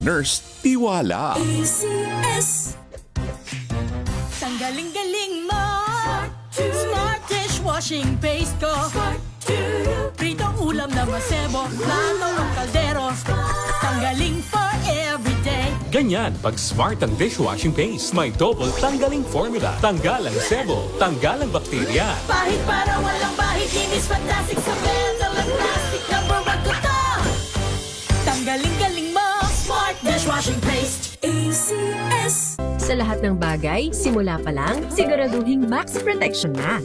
Nurse Tiwala. ACS. Tanggaling-galing mo. Smart dishwashing paste ko. Pritong ulam na masebo. Plato o kaldero. Tanggaling for everyday. Ganyan pag smart ang dishwashing paste. May double tanggaling formula. Tanggal ang sebo, tanggal ang bakterya. Pahit para walang bahid. Linis fantastic sa metal at plastic. Number one ko to. Tanggaling-galing mo. Smart dishwashing paste. ACS. Sa lahat ng bagay, simula pa lang, siguraduhing max protection na.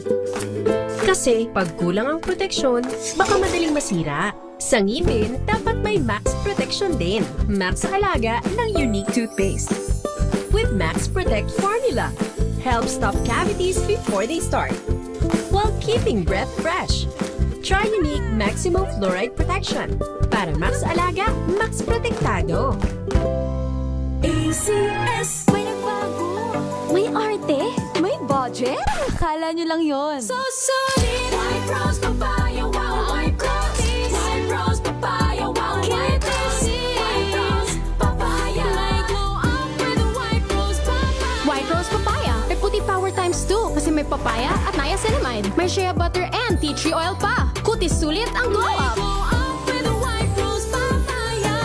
Kasi pag kulang ang proteksyon, baka madaling masira. Sa ngipin, dapat may max protection din. Max Alaga ng unique toothpaste. With Max Protect formula, helps stop cavities before they start, while keeping breath fresh. Try unique maximum fluoride protection. Para Max Alaga, Max Protektado. ACS. May nagbago. May arte. May budget. Akala nyo lang yon. So solid. White rose papaya. Wow, white rose. White rose papaya. Wow, white rose. White rose papaya. May glow up with a white rose papaya. White Rose Papaya. May puti power times 2 kasi may papaya at niacinamide. May shea butter and tea tree oil pa. Kutis sulit ang glow May up. glow up with a white rose papaya.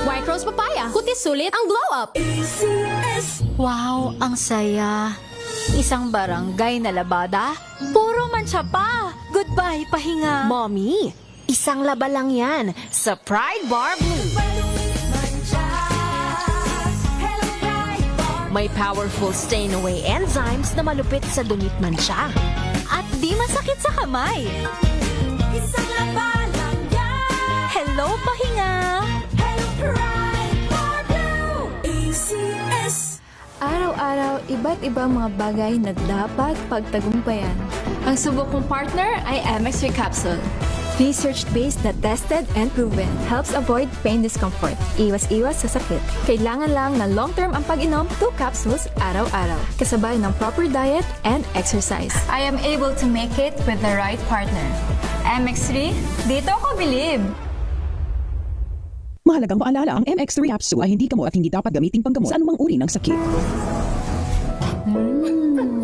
White Rose Papaya. Kutis sulit ang glow up. ACS. Wow, ang saya. Isang barangay na labada, puro mancha pa. Goodbye, pahinga. Mommy, isang laba lang yan sa Pride Bar Blue. May powerful stain-away enzymes na malupit sa dunit mancha. At di masakit sa kamay. Isang laba lang yan. Hello, pahinga. Hello, Pride Bar Blue. ACS. Araw-araw, iba't ibang mga bagay na dapat pagtagumpayan. Ang subok kong partner ay MX3 Capsule. Research-based na tested and proven. Helps avoid pain discomfort. Iwas-iwas sa sakit. Kailangan lang na long-term ang pag-inom 2 capsules araw-araw. Kasabay ng proper diet and exercise. I am able to make it with the right partner. MX3, dito ako bilib. Mahalagang paalala, ang MX3 capsule ay hindi gamot at hindi dapat gamitin panggamot sa anumang uri ng sakit.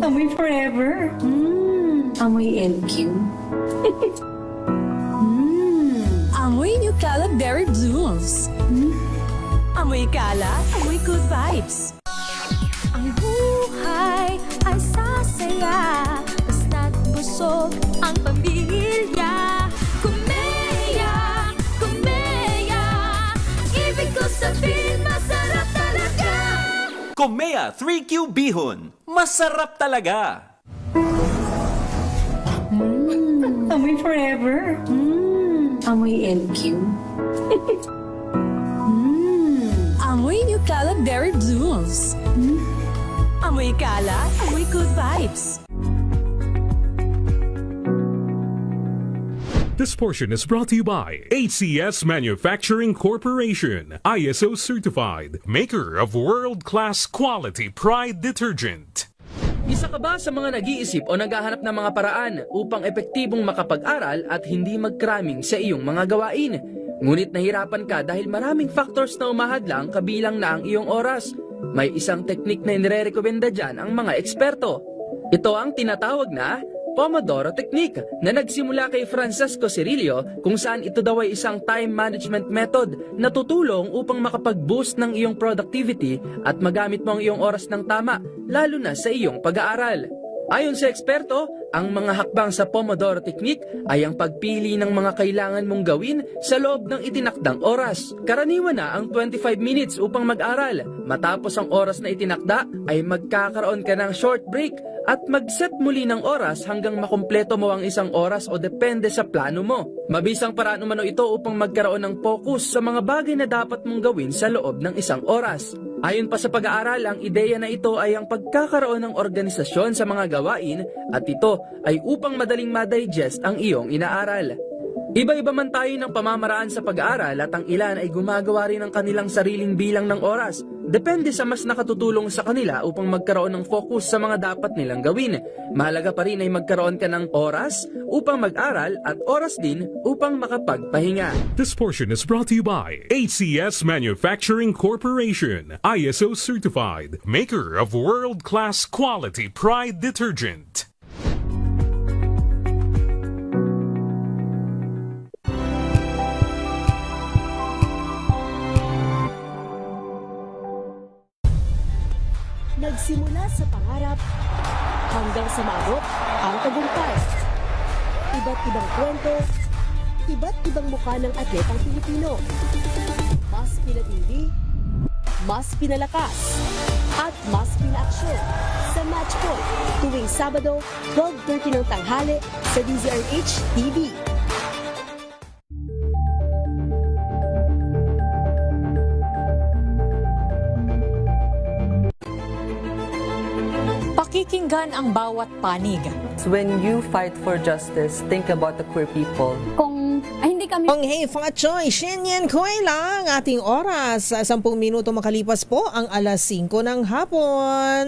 Amoy forever. Amoy LQ. Amoy New Calab Berry Blooms. Amoy kala, amoy good vibes. Ang buhay ay sasaya. Basta't busog ang pamilya. Kumeya, kumeya. Ibig ko sabihin, masarap talaga. Komea 3Q Bihon. Masarap talaga. Amoy forever. Amoy LQ. Amoy New Calab Berry Blooms. Amoy kala, amoy good vibes. This portion is brought to you by ACS Manufacturing Corporation, ISO certified, maker of world-class quality Pride detergent. Isa ka ba sa mga nag-iisip o naghahanap ng mga paraan upang epektibong makapag-aral at hindi mag-cramming sa iyong mga gawain? Ngunit nahirapan ka dahil maraming factors na umahadlang kabilang na ang iyong oras. May isang teknik na inirekomenda dyan ang mga eksperto. Ito ang tinatawag na Pomodoro Technique na nagsimula kay Francesco Cirillo kung saan ito daw ay isang time management method na tutulong upang makapag-boost ng iyong productivity at magamit mo ang iyong oras ng tama, lalo na sa iyong pag-aaral. Ayon sa eksperto, ang mga hakbang sa Pomodoro Technique ay ang pagpili ng mga kailangan mong gawin sa loob ng itinakdang oras. Karaniwan na ang 25 minutes upang mag-aral. Matapos ang oras na itinakda ay magkakaroon ka ng short break at mag-set muli ng oras hanggang makumpleto mo ang isang oras o depende sa plano mo. Mabisang paraan umano ito upang magkaroon ng focus sa mga bagay na dapat mong gawin sa loob ng isang oras. Ayon pa sa pag-aaral, ang ideya na ito ay ang pagkakaroon ng organisasyon sa mga gawain at ito ay upang madaling ma-digest ang iyong inaaral. Iba-iba man tayo ng pamamaraan sa pag-aaral at ang ilan ay gumagawa rin ng kanilang sariling bilang ng oras. Depende sa mas nakatutulong sa kanila upang magkaroon ng focus sa mga dapat nilang gawin. Mahalaga pa rin ay magkaroon ka ng oras upang mag-aral at oras din upang makapagpahinga. This portion is brought to you by ACS Manufacturing Corporation, ISO certified, maker of world-class quality Pride detergent. Nagsimula sa pangarap hanggang sa maabot ang tagumpay. Iba't ibang kwento, iba't ibang mukha ng atletang Pilipino. Mas pinatindi, mas pinalakas, at mas pinaaksyon sa Match Point tuwing Sabado, 12:30 ng tanghali sa DZRH TV. Pakikinggan ang bawat panig. When you fight for justice, think about the queer people. Kung hindi kami Ang Hey Fa Choy, Shinyan Koy lang ating oras. 10 minuto makalipas po ang alas 5 ng hapon.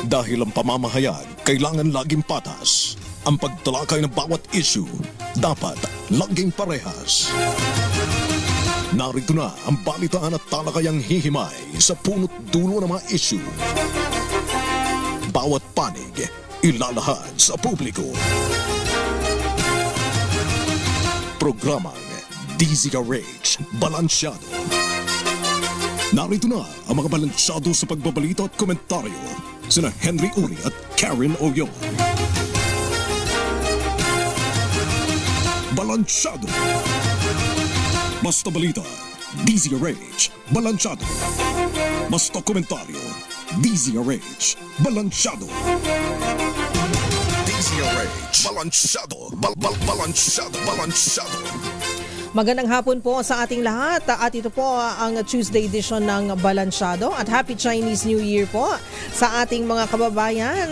Dahil ang pamamahayag kailangan laging patas. Ang pagtalakay ng bawat issue dapat laging parehas. Narito na ang balitaan at talakayang hihimay sa punot dulo ng mga issue. Bawat panig ilalahad sa publiko. Programang DZRH Balansyado. Narito na ang mga balansyado sa pagbabalita at komentaryo sina Henry Uri at Karen Oyon. Balansyado. Basta balita, DZRH Balansyado. Basta komentaryo, DZRH Balansyado. DZRH Balansyado. Balansyado. Magandang hapon po sa ating lahat at ito po ang Tuesday edition ng Balansyado at Happy Chinese New Year po sa ating mga kababayan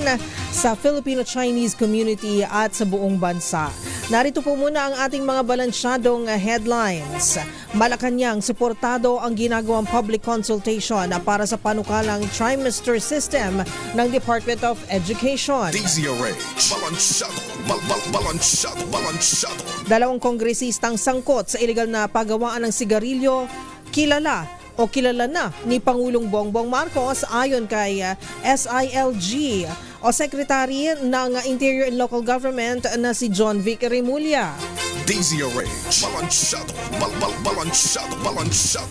sa Filipino-Chinese community at sa buong bansa. Narito po muna ang ating mga balansyadong headlines. Malacanang, suportado ang ginagawang public consultation para sa panukalang trimester system ng Department of Education. DZRH Balansyado. Balansyado. Dalawang kongresistang sangkot sa iligal na paggawaan ng sigarilyo, kilala na ni Pangulong Bongbong Marcos ayon kay SILG o Secretary ng Interior and Local Government na si John Vic Remulla. DZRH Balansyado.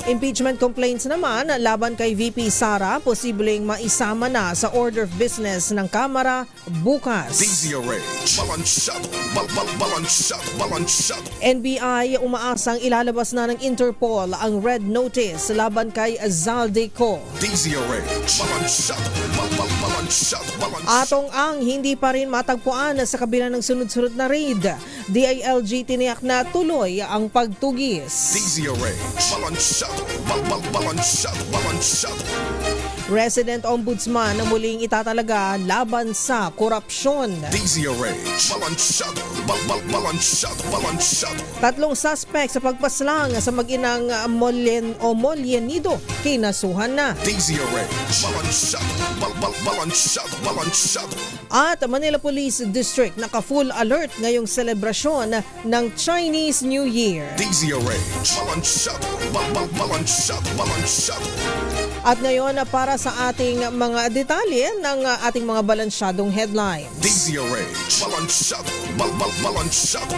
Impeachment complaints naman laban kay VP Sara posibleng maisama na sa order of business ng Kamara bukas. DZRH Balansyado. NBI umaasang ilalabas na ng Interpol ang red notice laban kay Zaldeco. DZRH Balansyado. Atong ang hindi pa rin matagpuan sa kabila ng sunod-sunod na raid. DILG tiniyak na tuloy ang pagtugis. DZRH Balansyado. Resident Ombudsman na muling itatalaga laban sa korupsyon. DZRH Balansyado. 3 suspect sa pagpaslang sa mag-inang Mollenido kinasuhan na. DZRH Balansyado. At Manila Police District naka-full alert ngayong selebrasyon ng Chinese New Year. DZRH Balansyado. At ngayon para sa ating mga detalye ng ating mga balansyadong headlines. DZRH Balansyado.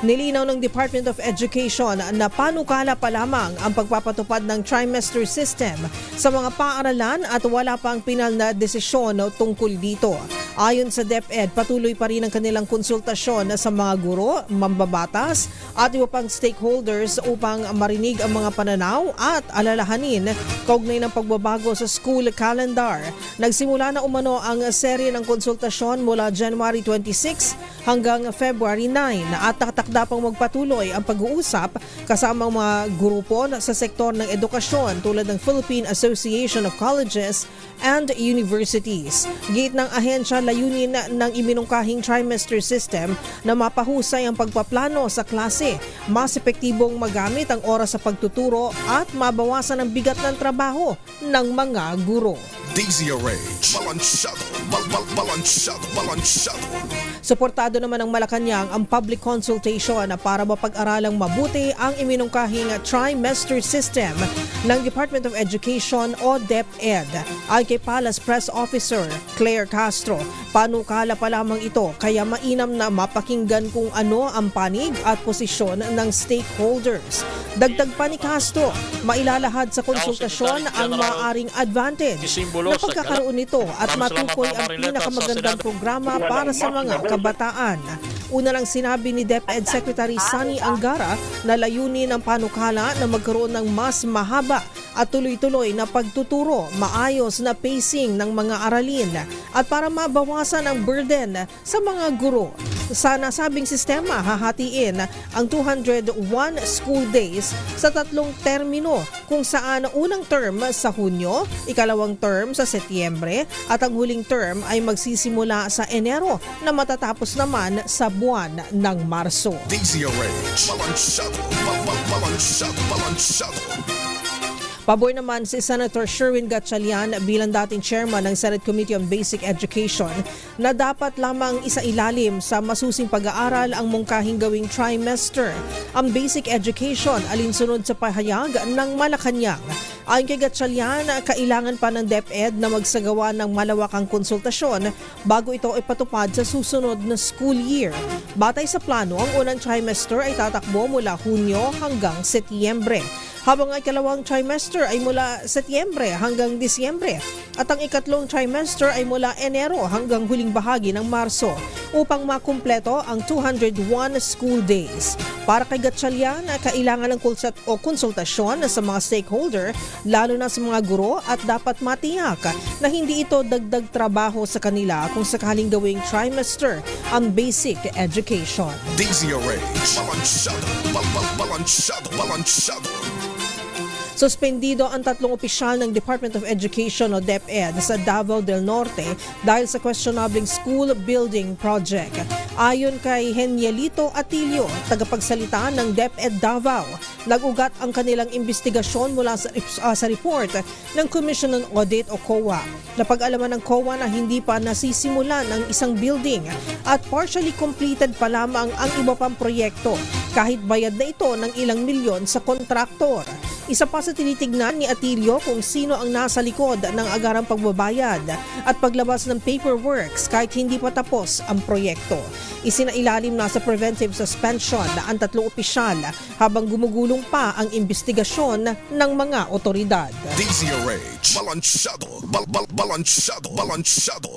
Nilinaw ng Department of Education na panukala pa lamang ang pagpapatupad ng trimester system sa mga paaralan at wala pang pinal na desisyon tungkol dito. Ayon sa DepEd, patuloy pa rin ang kanilang konsultasyon sa mga guro, mambabatas at iba pang stakeholders upang marinig ang mga pananaw at alalahanin kaugnay ng pagbabago sa school calendar. Nagsimula na umano ang serye ng konsultasyon mula January 26 hanggang February 9 at tatakbo nakatakda pang magpatuloy ang pag-uusap kasama ang mga grupo sa sektor ng edukasyon tulad ng Philippine Association of Colleges and Universities. Giit ng ahensya, layunin ng iminungkahing trimester system na mapahusay ang pagpaplano sa klase, mas epektibong magamit ang oras sa pagtuturo at mabawasan ang bigat ng trabaho ng mga guro. DZRH, balansyado. Suportado naman ng Malacanang ang public consultation para mapag-aralang mabuti ang iminungkahing trimester system ng Department of Education o DepEd. Ay kay Palace Press Officer Claire Castro, panukala pa lamang ito kaya mainam na mapakinggan kung ano ang panig at posisyon ng stakeholders. Dagdag pa ni Castro, mailalahad sa konsultasyon ang maaaring advantage na pagkakaroon nito at matukoy ang pinakamagandang programa para sa mga kabataan. Una lang sinabi ni DepEd Secretary Sunny Angara na layunin ng panukala na magkaroon ng mas mahaba at tuloy-tuloy na pagtuturo, maayos na pacing ng mga aralin at para mabawasan ang burden sa mga guro. Sa nasabing sistema, hahatiin ang 201 school days sa 3 termino kung saan unang term sa Hunyo, ikalawang term sa Setyembre at ang huling term ay magsisimula sa Enero na matatapos naman sa buwan ng Marso. DZRH, balansyado. Pabor naman si Senator Sherwin Gatchalian bilang dating chairman ng Senate Committee on Basic Education na dapat lamang isailalim sa masusing pag-aaral ang mungkahing gawing trimester. Ang basic education alinsunod sa pahayag ng Malacanang. Ayon kay Gatchalian, kailangan pa ng DepEd na magsagawa ng malawakang konsultasyon bago ito ipatupad sa susunod na school year. Batay sa plano, ang unang trimester ay tatakbo mula Hunyo hanggang Setyembre, habang ang ikalawang trimester ay mula Setyembre hanggang Disyembre at ang ikatlong trimester ay mula Enero hanggang huling bahagi ng Marso upang makumpleto ang 201 school days. Para kay Gatchalian, kailangan ng konsultasyon sa mga stakeholder, lalo na sa mga guro, at dapat matiyak na hindi ito dagdag trabaho sa kanila kung sakaling gawing trimester ang basic education. DZRH, balansyado. Suspendido ang 3 opisyal ng Department of Education o DepEd sa Davao del Norte dahil sa questionable school building project. Ayon kay Henielito Atilio, tagapagsalita ng DepEd Davao, nag-ugat ang kanilang investigasyon mula sa report ng Commission on Audit o COA. Napag-alaman ng COA na hindi pa nasisimulan ang isang building at partially completed pa lamang ang iba pang proyekto kahit bayad na ito ng ilang milyon sa kontraktor. Isa pa sa tinitignan ni Atilio kung sino ang nasa likod ng agarang pagbabayad at paglabas ng paperworks kahit hindi pa tapos ang proyekto. Isinailalim na sa preventive suspension ang 3 opisyal habang gumugulong pa ang investigasyon ng mga otoridad. DZRH, balansyado.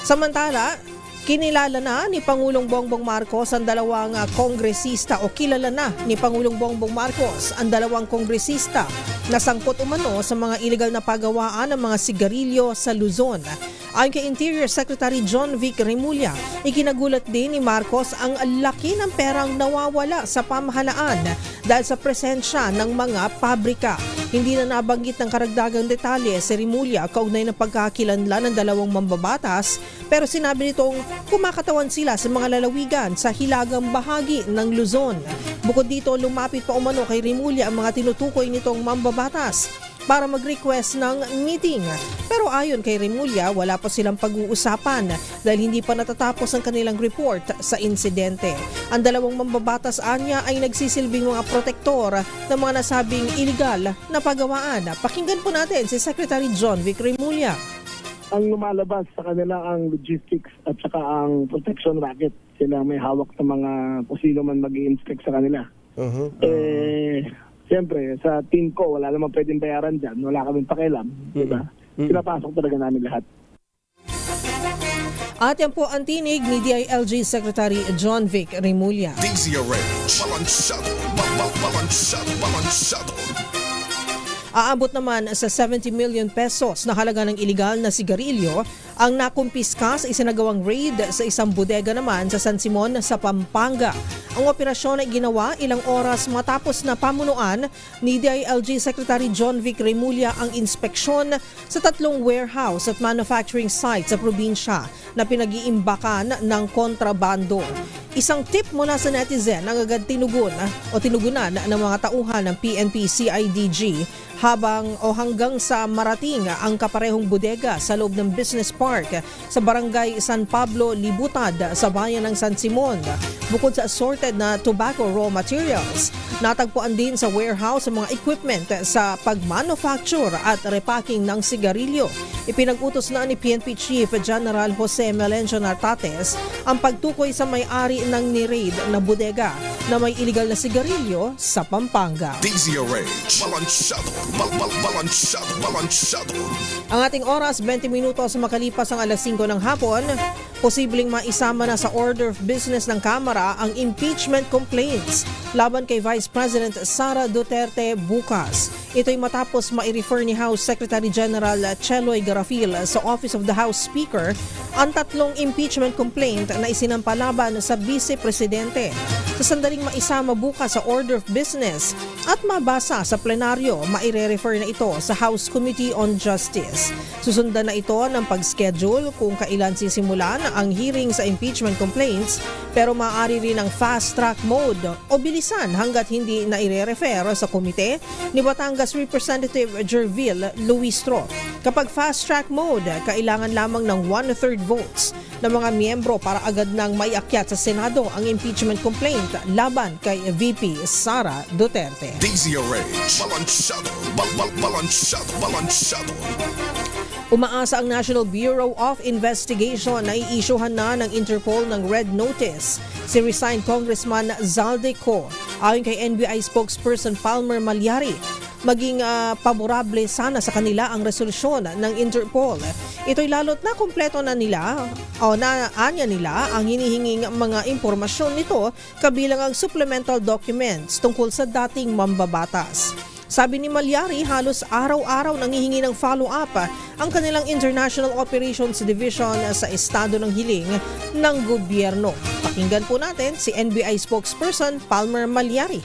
Samantala, kinilala na ni Pangulong Bongbong Marcos ang dalawang kongresista o kilala na ni Pangulong Bongbong Marcos ang dalawang kongresista na sangkot umano sa mga illegal na pagawaan ng mga sigarilyo sa Luzon. Ayon kay Interior Secretary John Vic Remulla, ikinagulat din ni Marcos ang laki ng perang nawawala sa pamahalaan dahil sa presensya ng mga pabrika. Hindi na nabanggit ng karagdagang detalye si Remulla kaugnay ng pagkakakilanlan ng dalawang mambabatas, pero sinabi nitong kumakatawan sila sa mga lalawigan sa hilagang bahagi ng Luzon. Bukod dito, lumapit pa umano kay Remulla ang mga tinutukoy nitong mambabatas para mag-request ng meeting. Pero ayon kay Remulla, wala pa silang pag-uusapan dahil hindi pa natatapos ang kanilang report sa insidente. Ang dalawang mambabatas anya ay nagsisilbing mga protektor ng mga nasabing illegal na pagawaan. Pakinggan po natin si Secretary John Vic Remulla. Ang lumalabas sa kanila ang logistics at saka ang protection racket. Sila may hawak ng mga kung sino man mag-i-inspect sa kanila. Siyempre, sa team ko, wala namang pwedeng bayaran dyan. Wala kaming pakialam. Diba? Pinapasok talaga namin lahat. At yan po ang tinig ni DILG Secretary John Vic Remulla. DZRH, balansyado. Aabot naman sa 70 million pesos na halaga ng iligal na sigarilyo Ang nakumpiskas ay isinagawang raid sa isang bodega naman sa San Simon sa Pampanga. Ang operasyon ay ginawa ilang oras matapos na pamunuan ni DILG Secretary John Vic Remulla ang inspeksyon sa 3 warehouse at manufacturing sites sa probinsya na pinag-iimbakan ng kontrabando. Isang tip mula sa netizen ang agad tinugunan ng mga tauhan ng PNP CIDG hanggang sa marating ang kaparehong bodega sa loob ng business park sa barangay San Pablo, Libutad sa bayan ng San Simon. Bukod sa assorted na tobacco raw materials, natagpuan din sa warehouse ang mga equipment sa pagmanufacture at repacking ng sigarilyo. Ipinag-utos na ni PNP Chief General Jose Melencio Nartates ang pagtukoy sa may-ari ng ni-raid na bodega na may illegal na sigarilyo sa Pampanga. DZRH, balansyado. Ang ating oras, 20 minutos makalipas ang alas 5 ng hapon, posibleng maisama na sa order of business ng Kamara ang impeachment complaints laban kay Vice President Sara Duterte bukas. Ito'y matapos ma-refer ni House Secretary General Cheloy Garafil sa Office of the House Speaker ang 3 impeachment complaint na isinampalaban sa Vice Presidente. Sa sandaling maisama bukas sa order of business at mabasa sa plenaryo, maire-refer na ito sa House Committee on Justice. Susundan na ito ng pag-schedule kung kailan sisimulan ang hearing sa impeachment complaints, pero maaari rin ang fast-track mode o bilisan hanggat hindi na ire-refer sa komite ni Batangas Representative Jervil Luistro. Kapag fast-track mode, kailangan lamang ng 1/3 votes ng mga miyembro para agad nang maiakyat sa Senado ang impeachment complaint laban kay VP Sara Duterte. DZRH, balansyado. Umaasa ang National Bureau of Investigation na iisyuhan na ng Interpol ng Red Notice si resigned Congressman Zaldico. Ayon kay NBI spokesperson Palmer Malyari, maging paborable sana sa kanila ang resolusyon ng Interpol. Ito'y lalot na kumpleto na nila ang hinihinging mga impormasyon nito, kabilang ang supplemental documents tungkol sa dating mambabatas. Sabi ni Malyari, halos araw-araw nangihingi ng follow-up ang kanilang International Operations Division sa estado ng hiling ng gobyerno. Pakinggan po natin si NBI spokesperson Palmer Malyari.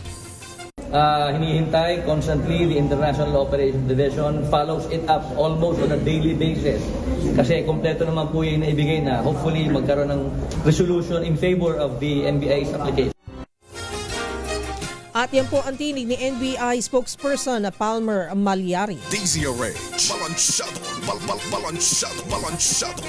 Hinihintay constantly, the International Operations Division follows it up almost on a daily basis. Kasi kompleto naman po yung naibigay na hopefully magkaroon ng resolution in favor of the NBI's application. At yan po ang tinig ni NBI spokesperson na Palmer Malyari. DZRH, balansyado.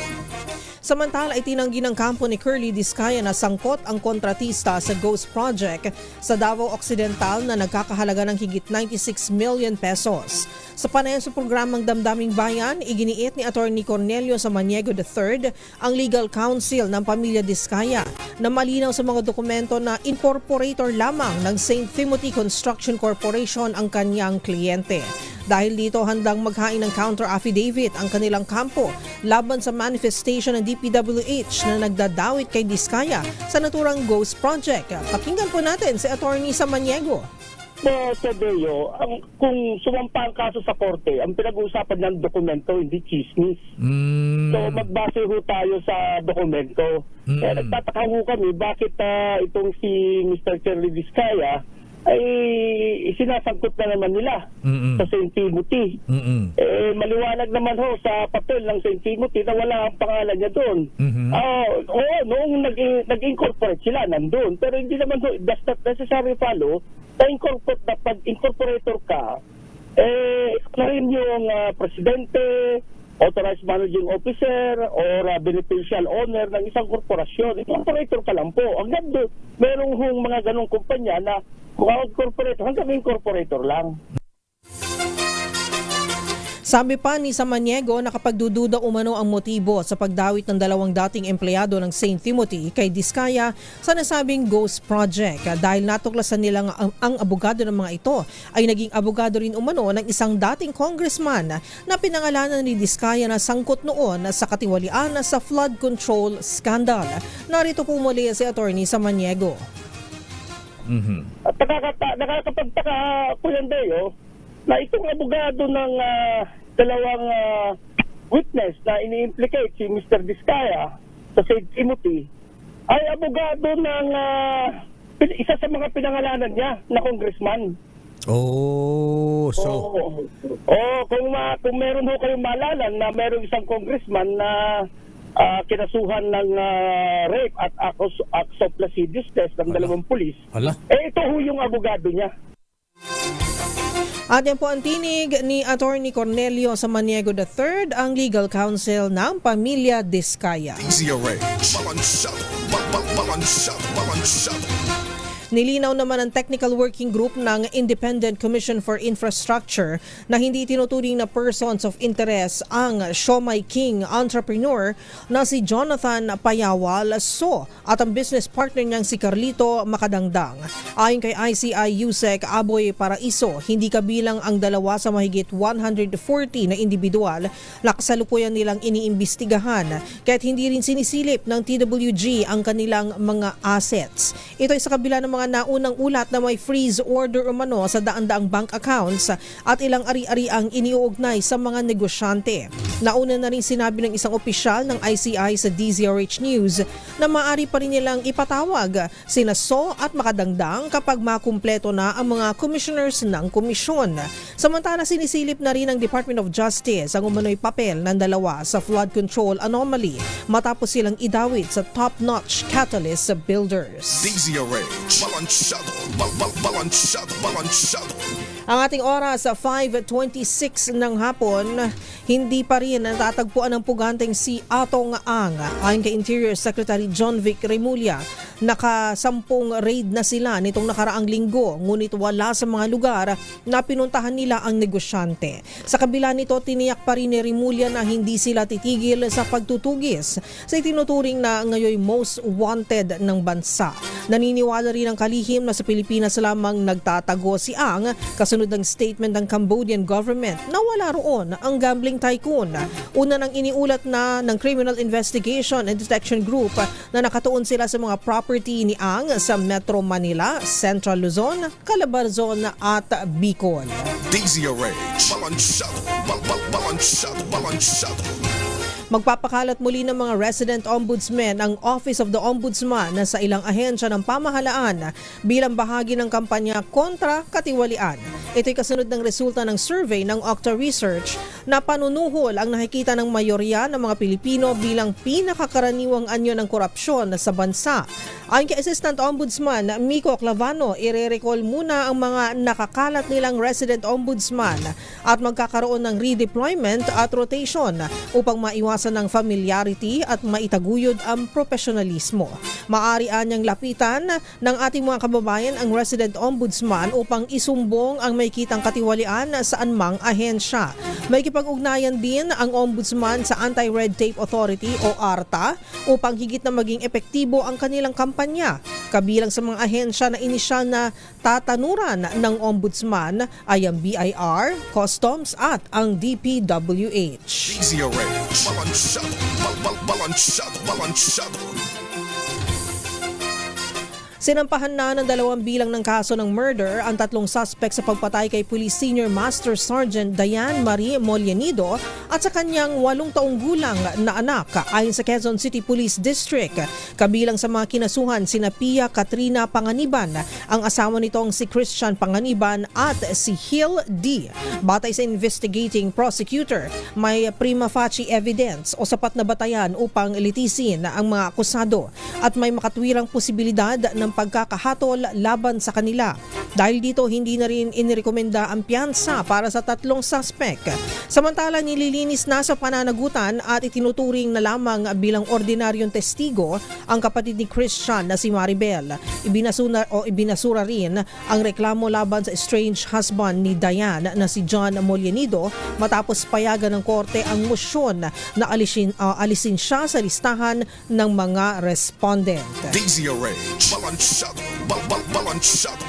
Samantala ay tinanggi ng kampo ni Curly Discaya na sangkot ang kontratista sa Ghost Project sa Davao Occidental na nagkakahalaga ng higit 96 million pesos. Sa panayam sa programang Damdaming Bayan, iginiit ni Atty. Cornelio Samaniego III, ang legal counsel ng pamilya Discaya, na malinaw sa mga dokumento na incorporator lamang ng St. Timothy Construction Corporation ang kanyang kliyente. Dahil dito, handang maghain ng counter-affidavit ang kanilang kampo laban sa manifestation ng DPWH na nagdadawit kay Discaya sa naturang Ghost Project. Pakinggan po natin si Atty. Samaniego. Sa Deo, kung sumampa ang kaso sa korte, ang pinag-uusapan ng dokumento, hindi chismis. So magbase ho tayo sa dokumento. Kaya nagtataka ho kami bakit itong si Mr. Curly Discaya ay sinasangkot na naman nila sa St. Timothy. Maliwanag naman ho sa papel ng St. Timothy na wala ang pangalan niya doon. Noong nag-incorporate sila, nandun. Pero hindi naman ho, does not necessarily follow na pag incorporator ka, na rin yung presidente, authorized managing officer, or beneficial owner ng isang korporasyon. Incorporator ka lang po. Ang ganda, merong hong mga ganong kumpanya na kung ang corporator, hanggang incorporator lang. Sabi pa ni Samaniego, nakapagdududa umano ang motibo sa pagdawit ng 2 dating empleyado ng St. Timothy kay Discaya sa nasabing Ghost Project dahil natuklasan nilang ang abogado ng mga ito ay naging abogado rin umano ng isang dating congressman na pinangalanan ni Discaya na sangkot noon sa katiwalian sa flood control scandal. Narito po muli si Atty. Samaniego. At nakakapagtaka po yan, Deo, na itong abogado ng dalawang witness na ini-implicate si Mr. Diskaya sa St. Timothy ay abogado ng isa sa mga pinangalanan niya na congressman. Oh, so kung meron ho kayong maalala na meron isang congressman na kinasuhan ng rape at acts of lascivious test ng dalawang pulis. Ito ho yung abogado niya. At yan po ang tinig ni Attorney Cornelio Samaniego III, ang legal counsel ng pamilya Diskaya. Nilinaw naman ang technical working group ng Independent Commission for Infrastructure na hindi tinuturing na persons of interest ang Siomai King entrepreneur na si Jonathan Payawal So at ang business partner niyang si Carlito Makadangdang. Ayon kay ICI Yusek Aboy Paraiso, hindi kabilang ang dalawa sa mahigit 140 na individual na kasalukuyan nilang iniimbestigahan kahit hindi rin sinisilip ng TWG ang kanilang mga assets. Ito ay sa kabila ng mga naunang ulat na may freeze order umano sa daan-daang bank accounts at ilang ari-ari ang iniuugnay sa mga negosyante. Nauna na rin sinabi ng isang opisyal ng ICI sa DZRH News na maaari pa rin nilang ipatawag sina So at Makadangdang kapag makumpleto na ang mga commissioners ng komisyon. Samantala sinisilip na rin ng Department of Justice ang umano'y papel ng dalawa sa flood control anomaly matapos silang idawit sa top-notch catalyst builders. Balansyado. Ang ating oras sa 5:26 ng hapon, hindi pa rin natatagpuan ng puganteng si Atong Ang. Ayon kay Interior Secretary John Vic Remulla, nakasampung raid na sila nitong nakaraang linggo, ngunit wala sa mga lugar na pinuntahan nila ang negosyante. Sa kabila nito, tiniyak pa rin ni Remulla na hindi sila titigil sa pagtutugis sa itinuturing na ngayon most wanted ng bansa. Naniniwala rin ang kalihim na sa Pilipinas lamang nagtatago si Ang, kasunod ng statement ng Cambodian government na wala roon ang gambling tycoon. Una nang iniulat na ng Criminal Investigation and Detection Group na nakatuon sila sa mga property ni Ang sa Metro Manila, Central Luzon, Calabarzon at Bicol. DZRH, balansyado. Magpapakalat muli ng mga resident ombudsman ang Office of the Ombudsman na sa ilang ahensya ng pamahalaan bilang bahagi ng kampanya kontra katiwalian. Ito'y kasunod ng resulta ng survey ng Okta Research na panunuhol ang nakikita ng mayorya ng mga Pilipino bilang pinakakaraniwang anyo ng korupsyon sa bansa. Ayon kay Assistant Ombudsman Miko Clavano, ire-recall muna ang mga nakakalat nilang resident ombudsman at magkakaroon ng redeployment at rotation upang maiwasan ng familiarity at maitaguyod ang profesionalismo. Maaari anyang lapitan ng ating mga kababayan ang resident ombudsman upang isumbong ang may kitang katiwalian sa anumang ahensya. May kipag-ugnayan din ang ombudsman sa Anti-Red Tape Authority o ARTA upang higit na maging epektibo ang kanilang kampanya. Kabilang sa mga ahensya na inisyal na tatanuran ng ombudsman ay ang BIR, Customs at ang DPWH. DZRH, balansyado. Sinampahan na ng 2 bilang ng kaso ng murder ang 3 suspect sa pagpatay kay Police Senior Master Sergeant Diane Marie Mollenido at sa kanyang 8 taong gulang na anak ayon sa Quezon City Police District. Kabilang sa mga kinasuhan sina Pia Katrina Panganiban, ang asawa nitong si Christian Panganiban at si Hill D. Batay sa investigating prosecutor, may prima facie evidence o sapat na batayan upang litisin ang mga akusado at may makatwirang posibilidad ng pagkakahatol laban sa kanila. Dahil dito, hindi na rin inirekomenda ang piyansa para sa 3 suspect. Samantala, nililinis na sa pananagutan at itinuturing na lamang bilang ordinaryong testigo ang kapatid ni Christian na si Maribel. Ibinasura rin ang reklamo laban sa estranged husband ni Diane na si John Mollenido matapos payagan ng korte ang mosyon na alisin siya sa listahan ng mga respondent. DZRH, balansyado. Balansyado.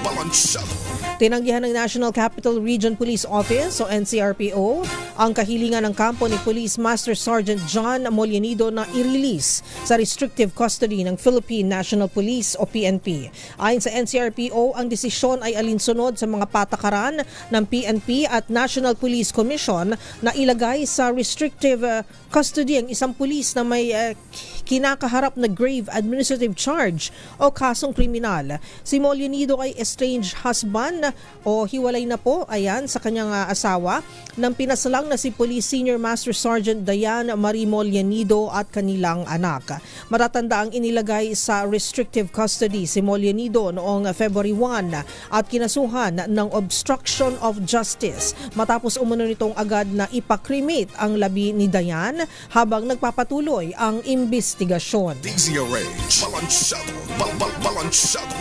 Tinanggihan ng National Capital Region Police Office o NCRPO ang kahilingan ng kampo ni Police Master Sergeant John Molianido na i-release sa restrictive custody ng Philippine National Police o PNP. Ayon sa NCRPO, ang desisyon ay alinsunod sa mga patakaran ng PNP at National Police Commission na ilagay sa restrictive custody ang isang pulis na may kinakaharap na grave administrative charge o kasong kriminal. Si Molianido ay estranged husband o hiwalay na po sa kanyang asawa ng pinasalang na si Police Senior Master Sergeant Diane Marie Molianido at kanilang anak. Matatanda ang inilagay sa restrictive custody si Molianido noong February 1 at kinasuhan ng obstruction of justice matapos umano nitong agad na ipakrimate ang labi ni Diane habang nagpapatuloy ang investigasyon. DZRH. Balansyado.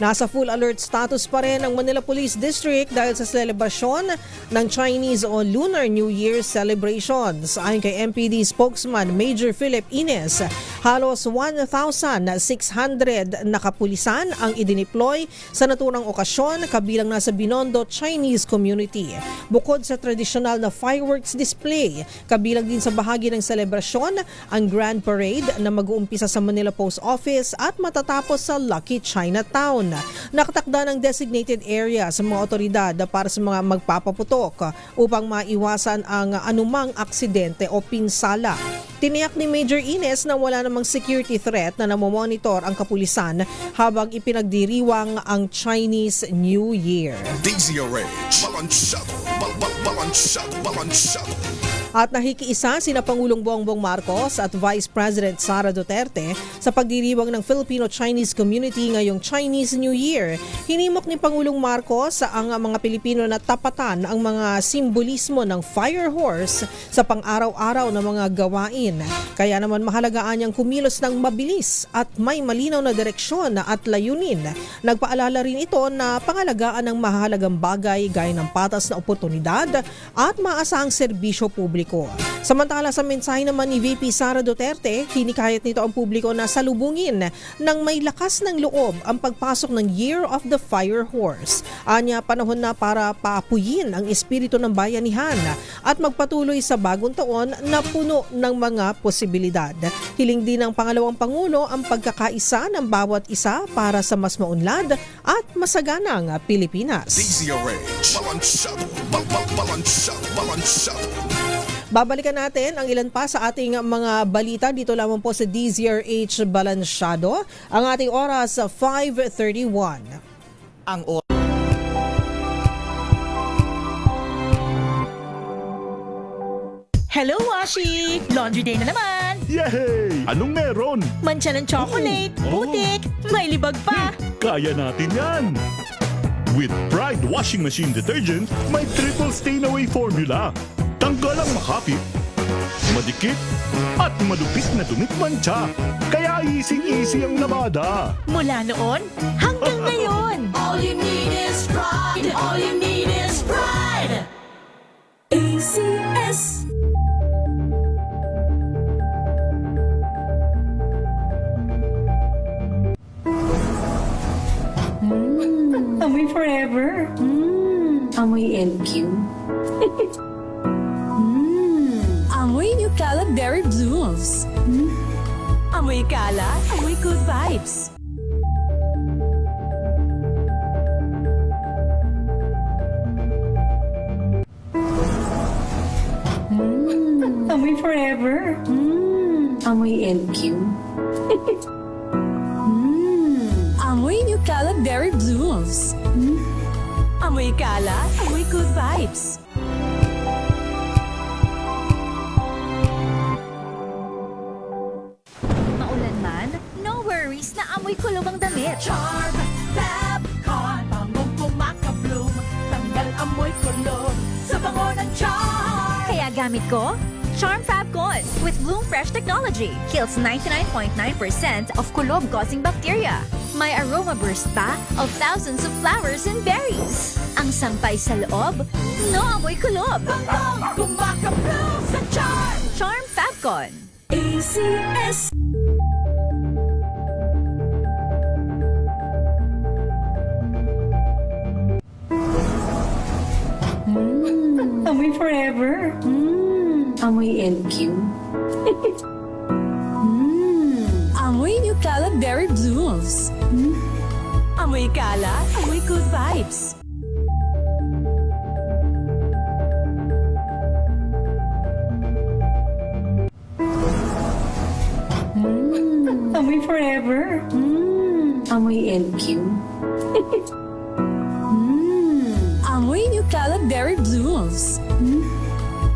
Nasa full alert status pa rin ang Manila Police District dahil sa selebrasyon ng Chinese o Lunar New Year celebrations. Ayon kay MPD spokesman Major Philip Ines, halos 1,600 na kapulisan ang idineploy sa naturang okasyon kabilang nasa Binondo Chinese community. Bukod sa tradisyonal na fireworks display, kabilang din sa bahagi ng selebrasyon ang Grand Parade na mag-uumpisa sa Manila Post Office at matatapos sa Lucky Chinatown. Nakatakda ng designated area sa mga otoridad para sa mga magpapaputok upang maiwasan ang anumang aksidente o pinsala. Tiniyak ni Major Ines na wala namang security threat na namomonitor ang kapulisan habang ipinagdiriwang ang Chinese New Year. DZRH. Balansyado. At nakikiisa sina Pangulong Bongbong Marcos at Vice President Sara Duterte sa pagdiriwang ng Filipino-Chinese community ngayong Chinese New Year. Hinimok ni Pangulong Marcos ang mga Pilipino na tapatan ang mga simbolismo ng fire horse sa pang-araw-araw na mga gawain. Kaya naman mahalagaan niyang kumilos ng mabilis at may malinaw na direksyon at layunin. Nagpaalala rin ito na pangalagaan ng mahalagang bagay gaya ng patas na oportunidad at maasahang serbisyo publiko. Samantala sa mensahe naman ni VP Sara Duterte, hinikayat nito ang publiko na salubungin ng may lakas ng loob ang pagpasok ng Year of the Fire Horse. Anya, panahon na para paapuyin ang espiritu ng bayanihan at magpatuloy sa bagong taon na puno ng mga posibilidad. Hiling din ng pangalawang Pangulo ang pagkakaisa ng bawat isa para sa mas maunlad at masaganang Pilipinas. DZRH. Balansyado. Babalikan natin ang ilan pa sa ating mga balita dito lamang po sa DZRH Balansyado. Ang ating oras 5:31. Ang Hello, Washi! Laundry day na naman! Yay! Anong meron? Mancha ng chocolate, putik, may libag pa! Kaya natin yan! With Pride Washing Machine Detergent, may triple stain-away formula. Tanggalang makapit, madikit, at malupit na dumit mancha. Kaya easy-easy ang labada. Mula noon hanggang ngayon! All you need is pride. All you need is pride. ACS. Amoy forever. Amoy LQ. Amoy New Cala Berry Blooms. Amoy Cala, amoy good vibes. Amoy forever. Amoy LQ. Amoy New Cala Berry Blooms. Amoy Cala, amoy good vibes. Maulan man, no worries na amoy kulog ang damit. Charm Fab Con. Bangong kumaka-bloom. Tanggal amoy kulog sa bango ng charm. Kaya gamit ko, Charm Fab Con with Bloom Fresh Technology. Kills 99.9% of kulob-causing bacteria. May aroma burst pa of thousands of flowers and berries. Ang sampay sa loob, no amoy kulob. Bangong kumaka-bloom sa charm. Charm Fab Con. ACS. Amoy forever. Amoy LQ. Amoy Nucala Berry Blooms. Amoy kala, amoy good vibes. Amoy forever. Amoy LQ. Amoy Nucala Berry Blooms.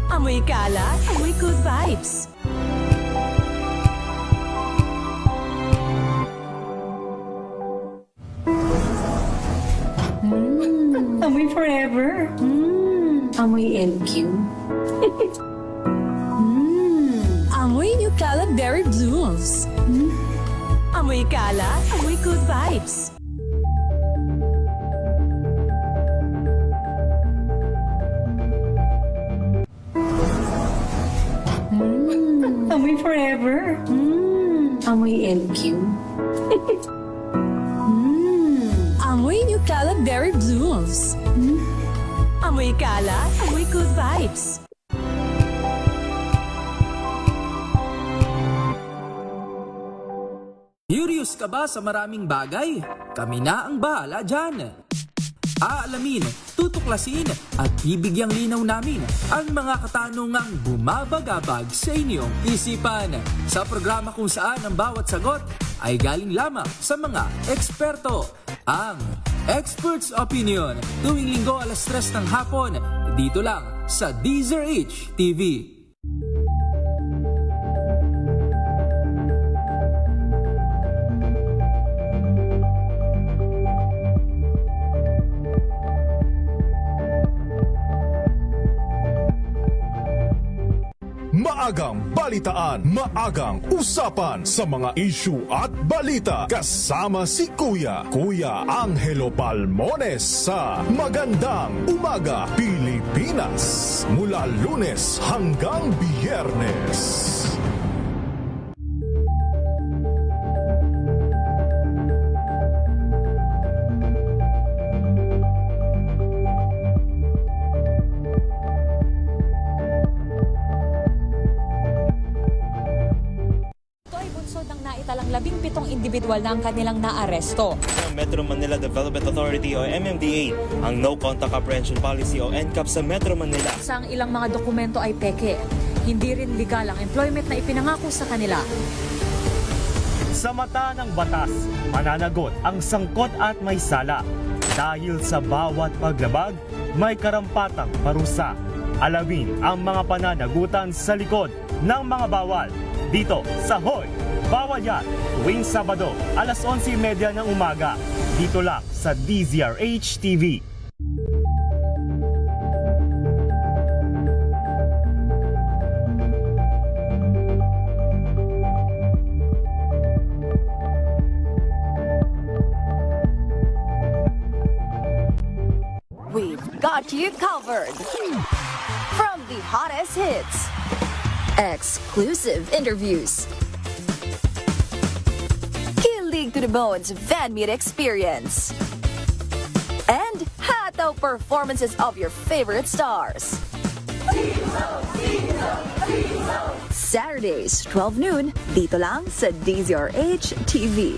Amoy kala, amoy good vibes. Amoy forever. Amoy LQ. Amoy Nucala Berry Blooms. Amoy kala, amoy good vibes. Amoy forever. Amoy LQ. Amoy Nucala Berry Blooms. Amoy kala, amoy good vibes. Curious ka ba sa maraming bagay? Kami na ang bahala dyan. Aalamin, tutuklasin at bibigyang linaw namin ang mga katanungang bumabagabag sa inyong isipan. Sa programa kung saan ang bawat sagot ay galing lamang sa mga eksperto. Ang Expert's Opinion, tuwing linggo 3:00 ng hapon, dito lang sa DZRH TV. Maagang balitaan, maagang usapan sa mga issue at balita. Kasama si Kuya Angelo Palmones sa Magandang Umaga Pilipinas. Mula Lunes hanggang Biyernes. Naitalang 17 individual na ang kanilang naaresto. Metro Manila Development Authority o MMDA ang No Contact Apprehension Policy o NCAP sa Metro Manila. Ang ilang mga dokumento ay peke. Hindi rin legal ang employment na ipinangako sa kanila. Sa mata ng batas, mananagot ang sangkot at may sala. Dahil sa bawat paglabag, may karampatang parusa. Alamin ang mga pananagutan sa likod ng mga bawal. Dito sa Hoy! Bawal yan, tuwing Sabado, 11:30 ng umaga. Dito lang sa DZRH TV. We've got you covered. From the hottest hits, exclusive interviews, Kilig to the Bones fan meet experience, and hataw performances of your favorite stars. Saturdays, 12 noon, dito lang sa DZRH TV.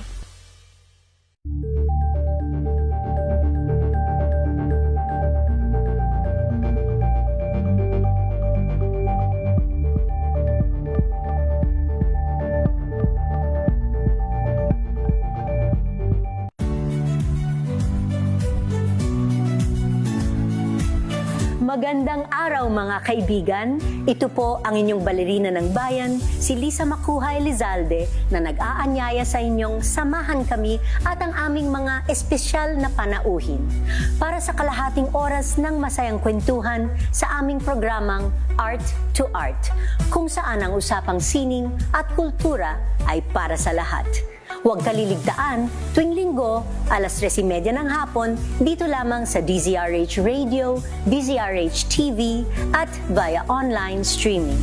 Magandang araw mga kaibigan. Ito po ang inyong balerina ng bayan, si Lisa Makuha Elizalde, na nag-aanyaya sa inyong samahan kami at ang aming mga espesyal na panauhin para sa kalahating oras ng masayang kwentuhan sa aming programang Art to Art, kung saan ang usapang sining at kultura ay para sa lahat. Huwag kaliligtaan, tuwing linggo, 3:30 ng hapon, dito lamang sa DZRH Radio, DZRH TV, at via online streaming.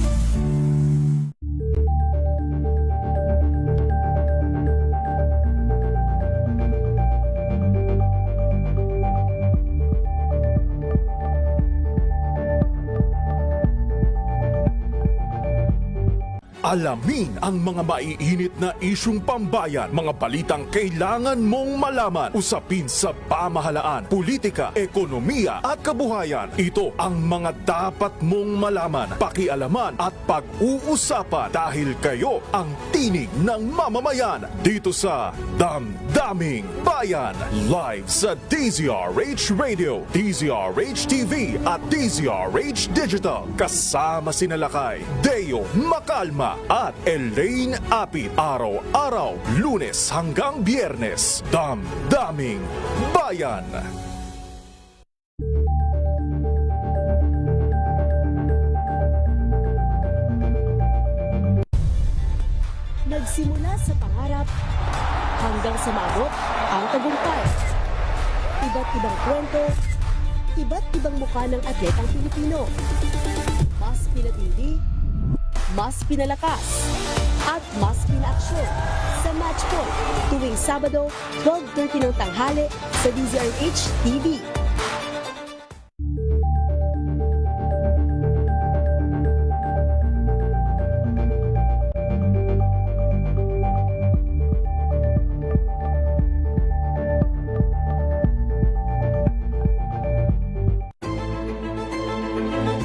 Alamin ang mga maiinit na isyung pambayan, mga balitang kailangan mong malaman, usapin sa pamahalaan, politika, ekonomiya at kabuhayan. Ito ang mga dapat mong malaman, pakialaman at pag-uusapan dahil kayo ang tinig ng mamamayan dito sa Damdaming Bayan. Live sa DZRH Radio, DZRH TV at DZRH Digital. Kasama sina Lakay, Deo Makalma at Elaine Apit. Araw-araw, Lunes hanggang Biyernes. Damdaming Bayan. Nagsimula sa pangarap hanggang sa maabot ang tagumpay. Iba't ibang kwento, iba't ibang mukha ng atletang Pilipino. Mas pinatindi, mas pinalakas, at mas pinaaksyon sa Match Point tuwing Sabado, 12:30 ng tanghali sa DZRH TV.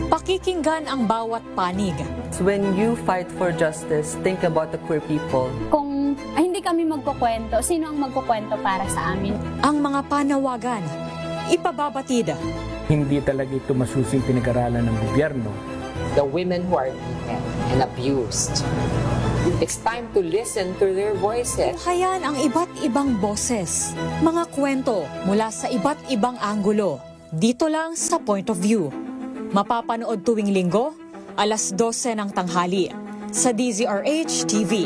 Pakikinggan ang bawat panig. When you fight for justice, think about the queer people. Kung hindi kami magkukwento, sino ang magkukwento para sa amin? Ang mga panawagan, ipababatid. Hindi talaga ito masusing pinag-aralan ng gobyerno. The women who are beaten and abused. It's time to listen to their voices. Tunghayan ang iba't ibang boses, mga kwento mula sa iba't ibang anggulo. Dito lang sa Point of View. Mapapanood tuwing Linggo, alas 12 ng tanghali sa DZRH TV.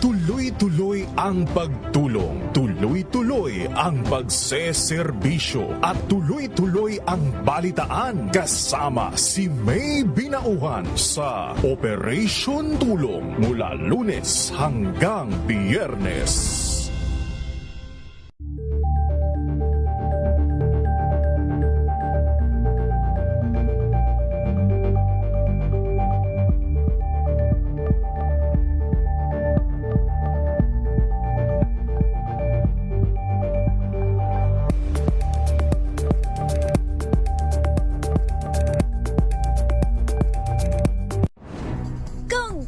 Tuloy-tuloy ang pagtulong, tuloy-tuloy ang pagseserbisyo at tuloy-tuloy ang balitaan kasama si May Binauhan sa Operation Tulong mula Lunes hanggang Biyernes.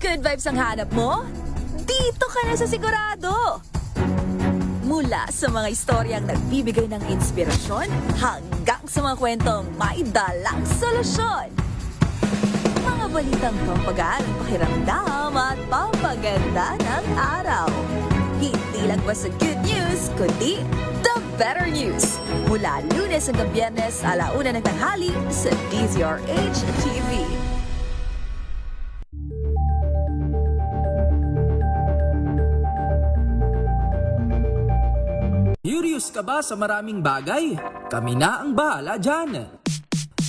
Good vibes ang hanap mo? Dito ka na sa sigurado! Mula sa mga istoryang nagbibigay ng inspirasyon hanggang sa mga kwentong may dalang solusyon. Mga balitang pampagaan ang pakiramdam at pampaganda ng araw. Hindi lang ba sa good news, kundi the better news. Mula Lunes hanggang Biyernes, 1:00 ng tanghali sa DZRH TV. Curious ka ba sa maraming bagay? Kami na ang bahala dyan.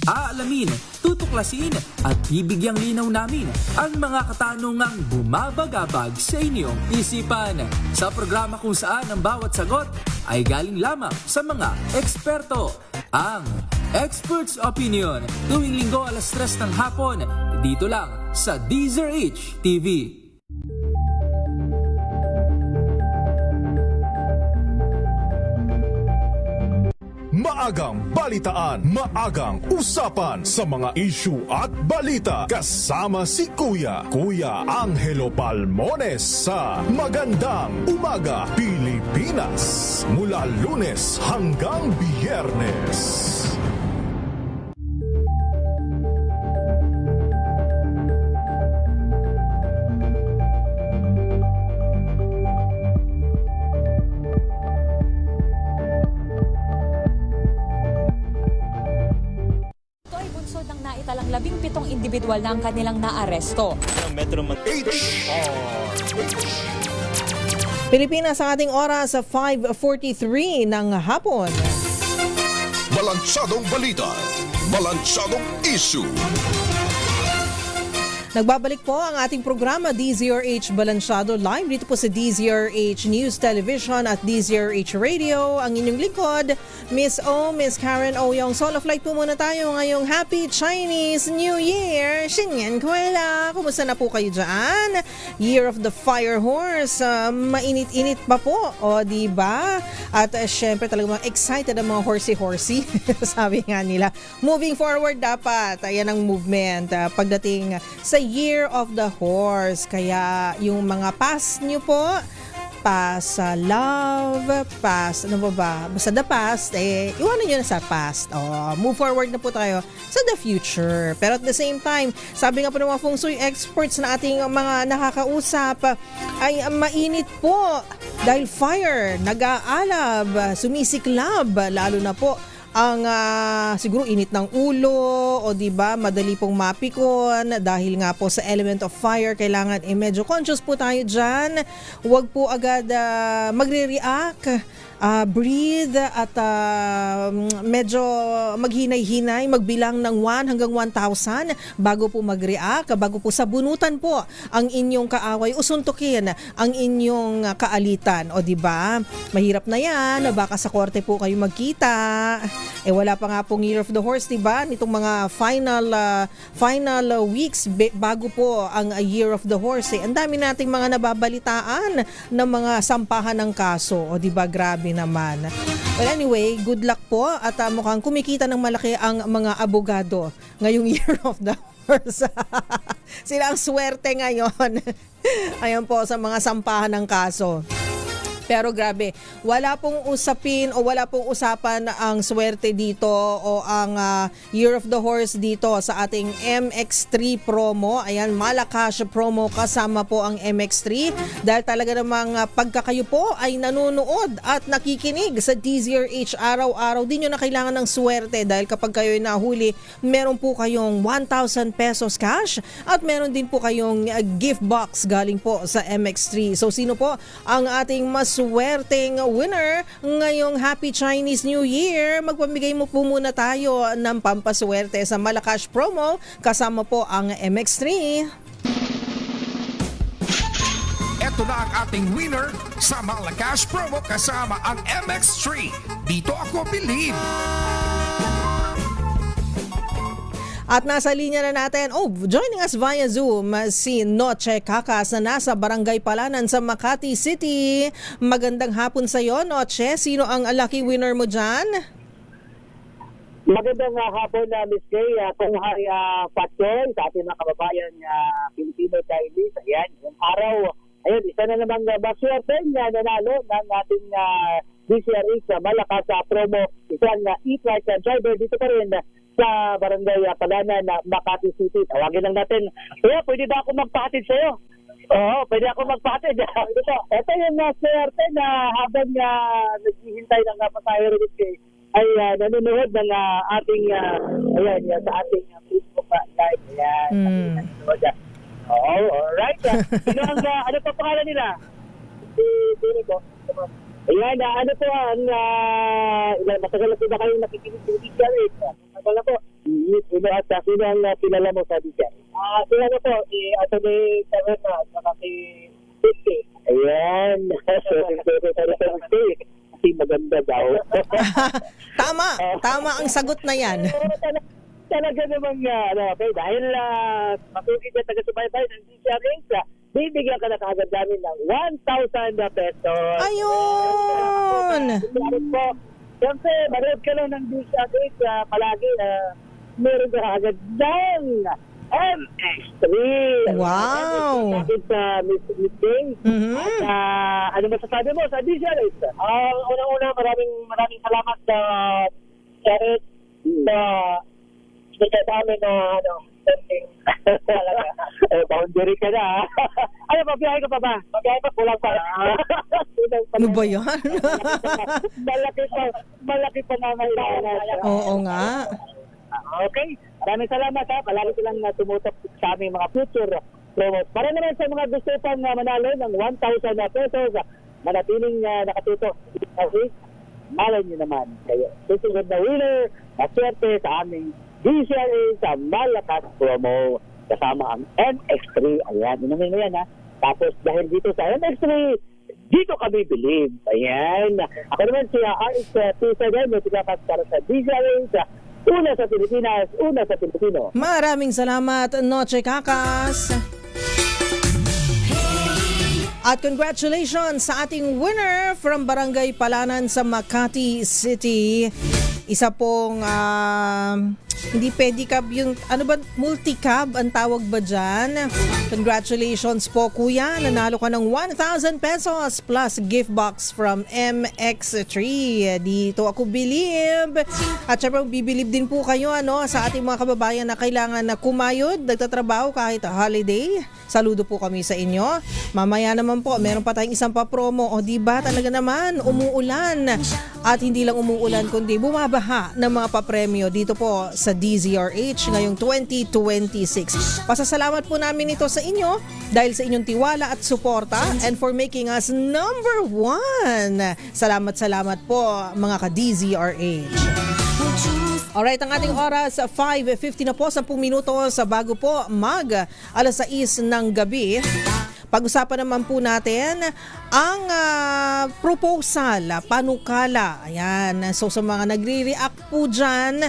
Aalamin, tutuklasin at bibigyang linaw namin ang mga katanungang bumabagabag sa inyong isipan. Sa programa kung saan ang bawat sagot ay galing lamang sa mga eksperto. Ang Expert's Opinion tuwing Linggo alas 3 ng hapon dito lang sa DZRH TV. Maagang balitaan, maagang usapan sa mga issue at balita kasama si Kuya Angelo Palmones sa Magandang Umaga Pilipinas mula Lunes hanggang Biyernes. Naitalang 17 individual na ang kanilang naaresto. Pilipinas ang ating oras sa 5:43 ng hapon. Balansadong balita, balansadong issue. Nagbabalik po ang ating programa DZRH Balansyado Live dito po sa DZRH News Television at DZRH Radio. Ang inyong likod, Miss O, Miss Karen Oyong. Solo flight po muna tayo ngayong Happy Chinese New Year! Xinyan Kuela! Kumusta na po kayo dyan? Year of the Fire Horse. Mainit-init pa po, o diba? At syempre talagang excited ang mga horsey-horsey. Sabi nga nila, moving forward dapat. Ayan ang movement pagdating sa Year of the Horse. Kaya yung mga past nyo po, past love, past ano ba? Basta the past, iwanan nyo na sa past. Move forward na po tayo sa the future. Pero at the same time, sabi nga po ng mga feng shui experts na ating mga nakakausap, ay mainit po dahil fire, nag-aalab, sumisiklab, lalo na po ang siguro init ng ulo o di ba madali pong mapikon dahil nga po sa element of fire. Kailangan medyo conscious po tayo diyan. Huwag po agad magre-react. Breathe at medyo maghinay-hinay, magbilang ng 1 hanggang 1,000 bago po mag-react, bago po sabunutan po ang inyong kaaway, usuntukin ang inyong kaalitan. O di ba? Mahirap na yan, baka sa korte po kayo magkita. Wala pa nga pong Year of the Horse, di ba? Nitong mga final weeks bago po ang Year of the Horse. Ang dami nating mga nababalitaan ng mga sampahan ng kaso. O di ba? Grabe naman. Well anyway, good luck po at mukhang kumikita ng malaki ang mga abogado ngayong Year of the Horse. Sila ang swerte ngayon. Ayan po sa mga sampahan ng kaso. Pero grabe, wala pong usapin o wala pong usapan ang swerte dito o ang Year of the Horse dito sa ating MX3 promo. Ayan, Malakas promo kasama po ang MX3 dahil talaga namang pagka kayo po ay nanonood at nakikinig sa DZRH araw-araw, di nyo na kailangan ng swerte dahil kapag kayo ay nahuli, meron po kayong 1,000 pesos cash at meron din po kayong gift box galing po sa MX3. So sino po ang ating mas swerteng winner ngayong Happy Chinese New Year? Magpamigay mo po muna tayo ng pampaswerte sa Malakas promo kasama po ang MX3. Ito na ang ating winner sa Malakas promo kasama ang MX3. Dito ako believe. At nasa linya na natin, joining us via Zoom, si Noche Kakas na nasa Barangay Palanan sa Makati City. Magandang hapon sa iyo, Noche. Sino ang lucky winner mo dyan? Magandang hapon na Miss Kay. Kung hay factor sa ating mga kababayan Pilipino Chinese. Ayan, yung araw, ayun, isa na namang maswerte na nanalo ng ating DCRH sa Malakas promo. Isang e-trike driver dito pa rin sa Barangay Palanan na Makati City. Tawagin lang natin. Kaya pwede ba ako magpahatid sa'yo? Oo, pwede ako magpahatid. Ito yung swerte na habang naghihintay ng pasahero ay nanonood ng ating ayan, sa ating Facebook live. Ayan. Alright. Ano pa pangalan nila? Sino ko? Ayan, ano po ang matagal na po ba kayong nakikinig sa DCRH? Matagal na po. Sino ang kilala mo sa DCRH? Sila na po, si Atty. Tarena at saka si Vicky. Ayan. Kasi maganda daw. Tama ang sagot na yan. Talaga namang, okay, dahil matugid na taga-subaybay ng DCRH, bibigyan ka na kaagad namin ng 1,000 pesos. Ayun! Siyempre, manood ka lang ng DCRH palagi. Meron ka kaagad ng MX3. Wow! Bakit sa Miss Day? At ano masasabi mo sa DCRH? Unang-una, maraming salamat sa DCRH na sa amin na boundary ka na. Ano ba, biyahe ka pa ba? Biyahe pa, kulang pa. Ano ba yan? Malaki pa na ngayon. Oo nga. Okay, maraming salamat ha. Palagi silang tumutok sa aming mga future promos. Para naman sa mga gusto pang manalo ng 1,000 pesos, manatiling nakatutok. Malay nyo naman kayo. Susunod na winner, maswerte sa aming DCRH sa Malakas promo. kasama ang MX3. Ayan, inumin mo yan ha. Tapos dahil dito sa MX3, dito kami believe. Ayan. Ako naman si RX27, may sigapas para sa DJs. Una sa Pilipinas, una sa Pilipino. Maraming salamat, Noche Kakas. At congratulations sa ating winner from Barangay Palanan sa Makati City. Isa pong hindi pedicab yung multicab ang tawag ba dyan? Congratulations po kuya, nanalo ka ng 1,000 pesos plus gift box from MX3. Dito ako believe. At syempre bibilib din po kayo sa ating mga kababayan na kailangan na kumayod, nagtatrabaho kahit holiday. Saludo po kami sa inyo. Mamaya naman po, meron pa tayong isang pa-promo. O diba talaga naman, umuulan. At hindi lang umuulan, kundi bumabaha ng mga papremyo dito po sa DZRH ngayong 2026. Pasasalamat po namin ito sa inyo dahil sa inyong tiwala at suporta and for making us number 1. Salamat po mga ka-DZRH. Alright, ang ating oras 5:50 na po, 10 minutos bago po mag 6 ng gabi. Pag-usapan naman po natin ang proposal, panukala. Ayan, so sa mga nagre-react po dyan,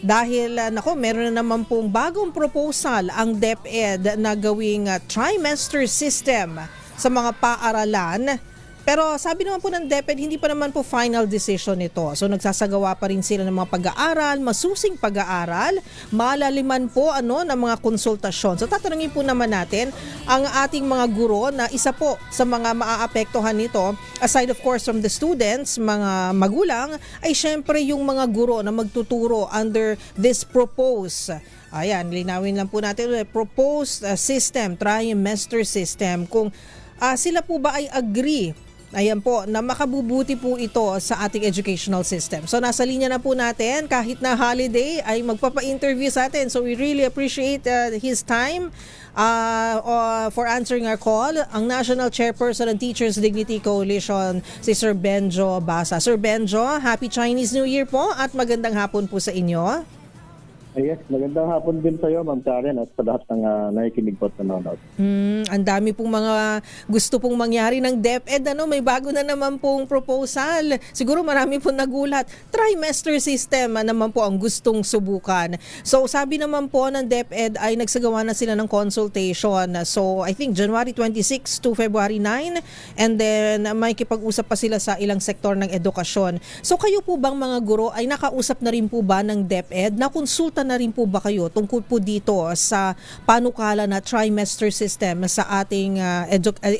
dahil meron na naman pong bagong proposal ang DepEd na gawing trimester system sa mga paaralan. Pero sabi naman po ng DepEd, hindi pa naman po final decision ito. So nagsasagawa pa rin sila ng mga pag-aaral, masusing pag-aaral, malaliman po ng mga konsultasyon. So tatanungin po naman natin ang ating mga guro na isa po sa mga maaapektuhan nito, aside of course from the students, mga magulang, ay syempre yung mga guro na magtuturo under this proposed. Ayan, linawin lang po natin, proposed system, trimester system. Kung sila po ba ay agree, ayan po, na makabubuti po ito sa ating educational system. So nasa linya na po natin, kahit na holiday ay magpapa-interview sa atin. So we really appreciate his time for answering our call. Ang National Chairperson ng Teachers Dignity Coalition, si Sir Benjo Basa. Sir Benjo, Happy Chinese New Year po at magandang hapon po sa inyo. Yes, magandang hapon din sa iyo, Ma'am Karen, at sa lahat ng nakikinig po at nanonood. Ang dami pong mga gusto pong mangyari ng DepEd. May bago na naman pong proposal. Siguro marami pong nagulat. Trimester system naman po ang gustong subukan. So sabi naman po ng DepEd ay nagsagawa na sila ng consultation. So I think January 26 to February 9, and then may kipag-usap pa sila sa ilang sektor ng edukasyon. So kayo po bang mga guro ay nakausap na rin po ba ng DepEd? Nakonsulta na rin po ba kayo tungkol po dito sa panukala na trimester system sa ating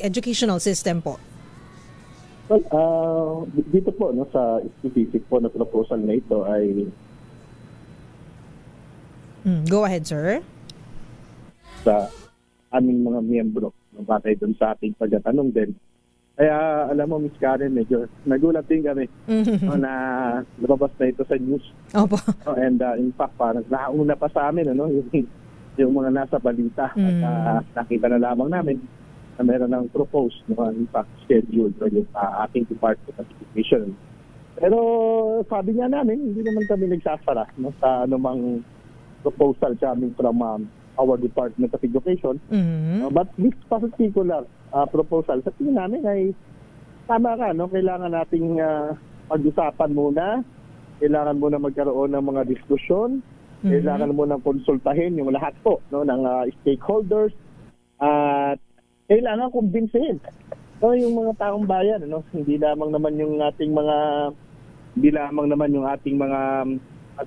educational system po? Well, dito po sa specific po na proposal na ito ay Go ahead, sir. Sa aming mga miyembro, batay doon sa ating pagtatanong din. Kaya alam mo, Miss Karen, medyo nagulat din kami na lumabas na ito sa news. Opo. And in fact, parang nauna pa sa amin yung mga nasa balita. At nakita na lamang namin na meron ng proposed, in fact, scheduled yung ating Department of Education. Pero sabi nga namin, hindi naman kami nagsasara sa anumang proposal coming from our Department of Education. But this particular proposal, sa tingin namin ay tama ka, kailangan nating pag-usapan muna, kailangan muna magkaroon ng mga diskusyon, kailangan muna konsultahin yung lahat po ng stakeholders, at kailangan kumbinsihin yung mga taong bayan, hindi lamang naman yung ating mga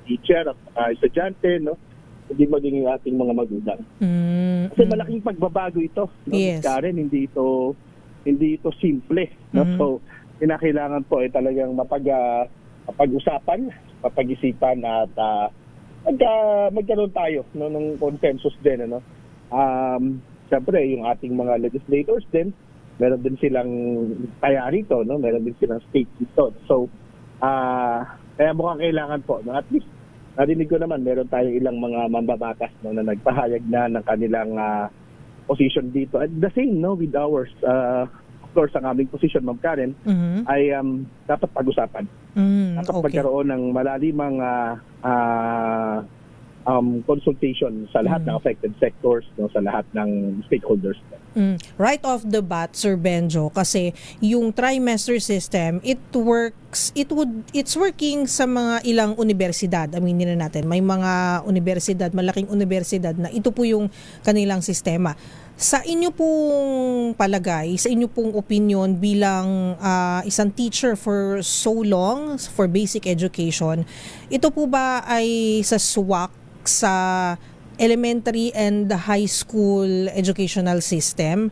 teacher at estudyante, hindi maging yung ating mga magulang. Kasi malaking pagbabago ito. Yes. Karen, hindi ito simple. So, kinakailangan po ay talagang mapag-usapan, mapag-isipan at magkaroon tayo ng consensus din. Siyempre, yung ating mga legislators din, meron din silang kaya rito, meron din silang stake dito. So, kaya mukhang kailangan po, at least, narinig ko naman, meron tayong ilang mga mambabatas na nagpahayag na ng kanilang position dito. At the same with ours, of course, ang aming position, Ma'am Karen, ay dapat pag-usapan. Dapat magkaroon ng malalimang consultation sa lahat ng affected sectors, no, sa lahat ng stakeholders. Right off the bat, Sir Benjo, kasi yung trimester system, it's working sa mga ilang universidad. Aminin na natin, may mga universidad, malaking universidad na ito po yung kanilang sistema. Sa inyo pong palagay, sa inyo pong opinion bilang isang teacher for so long, for basic education, ito po ba ay sa swak sa elementary and high school educational system,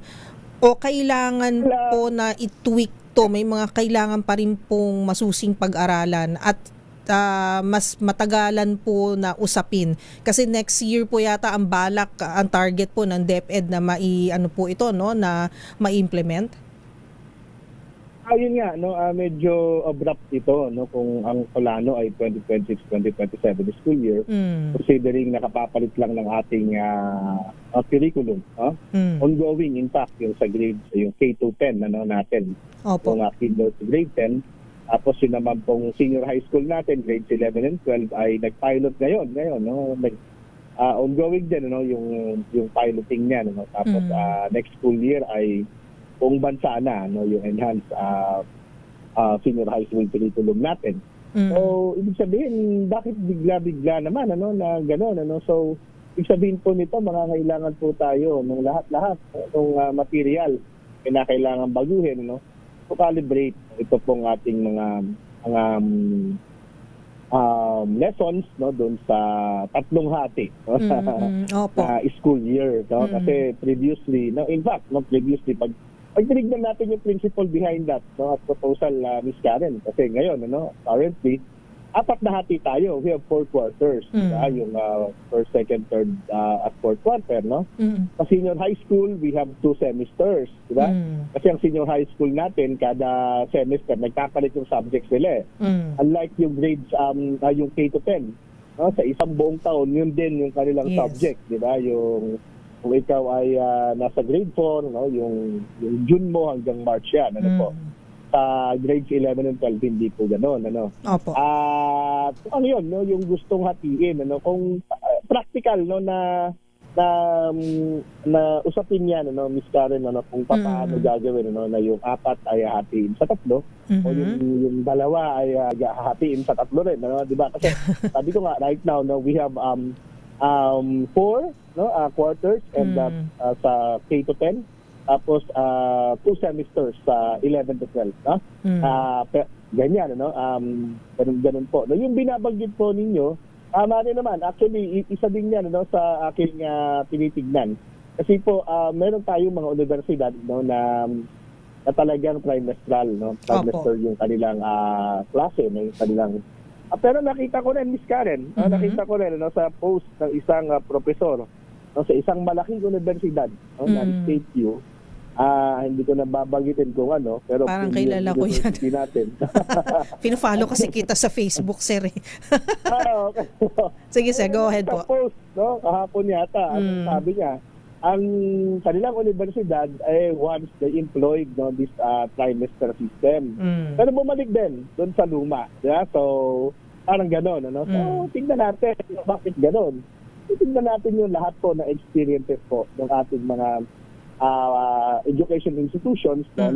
o kailangan po na i-tweak to? May mga kailangan pa rin pong masusing pag-aralan at mas matagalan po na usapin, kasi next year po yata ang balak, ang target po ng DepEd na na ma-implement. Yun nga, no, medyo abrupt ito, no, kung ang plano ay 2026-2027 school year, considering nakapapalit lang ng ating curriculum. Ongoing, in fact, yung sa grades, yung K-10 natin. Opo. Yung kinder to grade 10. Tapos yun naman pong senior high school natin, grades 11 and 12, ay nag-pilot ngayon, no, ongoing din, no, yung piloting niya, no. Tapos next school year ay buong bansa na, no, yung enhanced senior high school curriculum natin. So, ibig sabihin, bakit bigla-bigla naman, na gano'n, So, ibig sabihin po nito, kailangan po tayo ng lahat-lahat ng material kailangan baguhin, to calibrate ito pong ating mga lessons, no, doon sa tatlong hati, no, sa school year, no. Kasi previously, no, in fact, previously pag tinignan natin yung principle behind that, no, at proposal, Ms. Karen, kasi ngayon, currently, 4 na hati tayo. We have 4 quarters. Yung first, second, third, at fourth quarter, no? Sa senior high school, we have 2 semesters, di ba? Kasi ang senior high school natin, kada semester, nagkakalit yung subjects nila. Unlike yung grades, yung K-10, no? Sa isang buong taon, yun din yung kanilang subject, di ba? Kung ikaw ay nasa grade 4, no, yung June mo hanggang March yan, po. Sa grades 11 and 12, hindi po gano'n, Opo. Ano yun, no, yung gustong hatiin, kung practical, no, na usapin yan, Miss Karen, kung paano gagawin, na yung 4 ay hatiin sa 3, o yung 2 ay hatiin sa 3 rin, di ba? Kasi sabi ko nga, right now, no, we have 4 quarters and sa K-10, tapos 2 semesters sa 11 to 12, no? Ganyan, ganun po. No, yung binabanggit po ninyo, rin naman, actually, isa din yan, sa aking tinitignan. Kasi po, meron tayong mga universidad, na talagang trimestral, trimester yung kanilang klase, yung kanilang. Pero nakita ko rin, Miss Karen, nakita ko rin, sa post ng isang profesor, sa isang malaking universidad, na State U. Hindi ko nababagitin kung ano, pero parang kilala ko yan. Natin. Pino-follow kasi kita sa Facebook, sir. Okay. Sige, sir, go ahead po. Sa post, kahapon yata, sabi niya, ang kanilang universidad ay once they employed, this trimester system. Pero bumalik din doon sa luma. Yeah? So, parang gano'n. So, tingnan natin bakit gano'n. Tingnan natin yung lahat po na experiences po ng ating mga education institutions na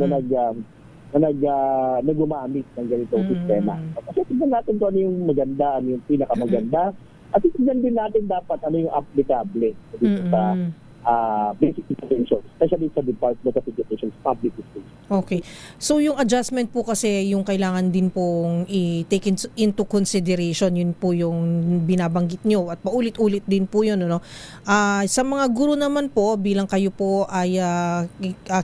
gumamit ng ganitong sistema. Kasi tingnan natin kung ano yung maganda, ano yung pinakamaganda, at tingnan din natin dapat ano yung applicable dito sa basic education, especially sa Department of Education, public schools. Okay. So yung adjustment po kasi yung kailangan din pong i-take into consideration, yun po yung binabanggit nyo at paulit-ulit din po yun. Sa mga guro naman po, bilang kayo po ay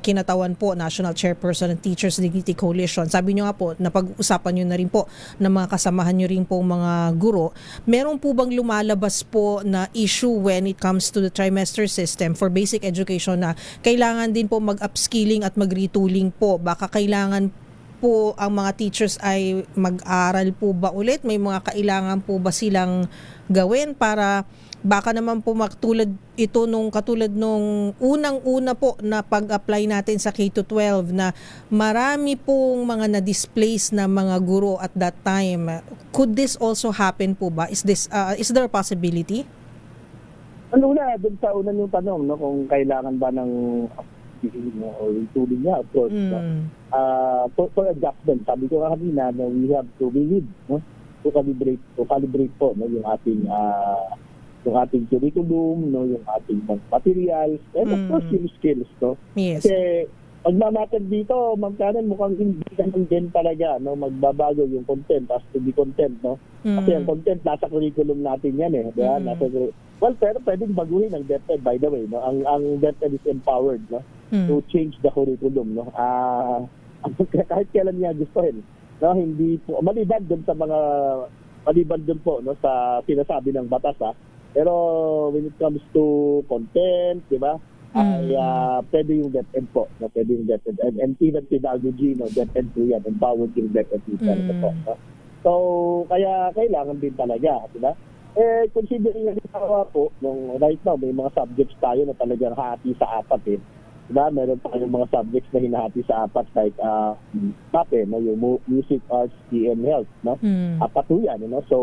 kinatawan po, National Chairperson ng Teachers Dignity Coalition, sabi nyo nga po, napag-usapan nyo na rin po ng mga kasamahan nyo rin po mga guro, meron po bang lumalabas po na issue when it comes to the trimester system for basic education na kailangan din po mag-upskilling at mag-retooling po? Baka kailangan po ang mga teachers ay mag-aral po ba ulit? May mga kailangan po ba silang gawin para baka naman po katulad nung unang-una po na pag-apply natin sa K-12 na marami pong mga na-displace na mga guro at that time. Could this also happen po ba? Is there a possibility? Ano na, dun sa una yung tanong, no, kung kailangan ba ng o tuloy niya, of course. No? For adjustment, sabi ko kanina, no, we have to read, no? to calibrate po, no, yung ating curriculum, no, yung ating materials, and of course yung skills, no. Yes. Kasi pagmamatter dito, Ma'am Karen, mukhang hindi naman din talaga, no, magbabago yung content, as to be content, no. Kasi ang content nasa curriculum natin yan eh, di ba? Well, pero pwedeng baguhin ang DepEd, by the way, no. Ang DepEd is empowered, no, to change the curriculum, no. Kahit kailan niya gustuhin, no, hindi po maliban doon po, no, sa sinasabi ng batas, ha. Pero when it comes to content, di ba? Ay pwede yung DepEd po, no, pwede yung DepEd, and even pedagogy, no, DepEd po yan, empowered yung DepEd po, no? So kaya kailangan din talaga, di ba? Considering nga po, nung right now may mga subjects tayo na talagang hati sa apat, diba? Meron tayong mga subjects na hinahati sa apat, like MAPE, no, yung music, arts, PN, health, no? Apat po yan, no? So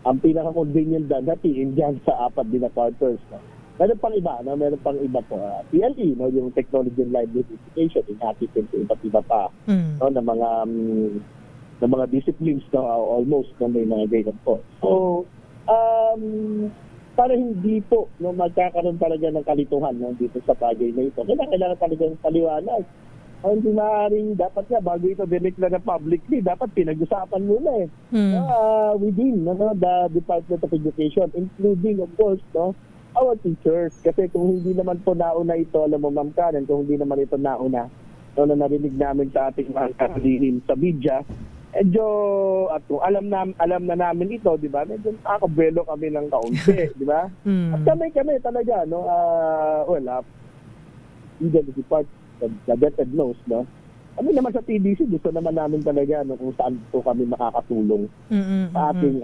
ang pinaka-convenient na hatiin dyan sa apat din na quarters, no? Meron pang iba, no? Meron pang iba po. PLE, no? Yung technology and livelihood education, hinahati din sa iba't iba pa, no? Na mga disciplines, no? Almost, no? May mga ganyan po. So para hindi po, no, magkakaroon talaga ng kalituhan, no, dito sa bagay na ito. Kailangan talaga ng paliwanag. Hindi maaaring, dapat nga, bago ito dineclare na publicly, dapat pinag-usapan muna within, no, the Department of Education, including, of course, no, our teachers. Kasi kung hindi naman po nauna ito, alam mo, Ma'am Karen, kung hindi naman ito nauna, no, na narinig namin sa ating mga kalihim sa media, medyo, at kung alam na namin ito, di ba, medyo nakakabelo kami ng kaunti, di ba? At kami talaga, no, even the part, the DepEd knows, no, kami naman sa TDC, gusto naman namin talaga, no, kung saan po kami makakatulong sa ating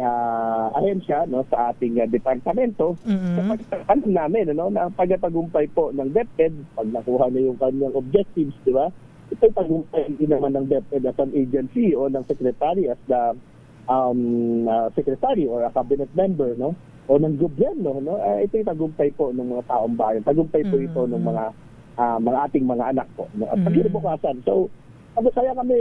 ahensya, no, sa ating departamento, sa alam namin, no, na pagtagumpay po ng DepEd, pag nakuha na yung kanyang objectives, di ba? Ito'y tagumpay din naman ng DepEd as an agency o ng secretary as the secretary or a cabinet member, no, o ng gobyerno, no. Ito'y tagumpay po ng mga taong bayan. Tagumpay po ito ng mga ating mga anak po, no, at pagkinabukasan. So masaya kami,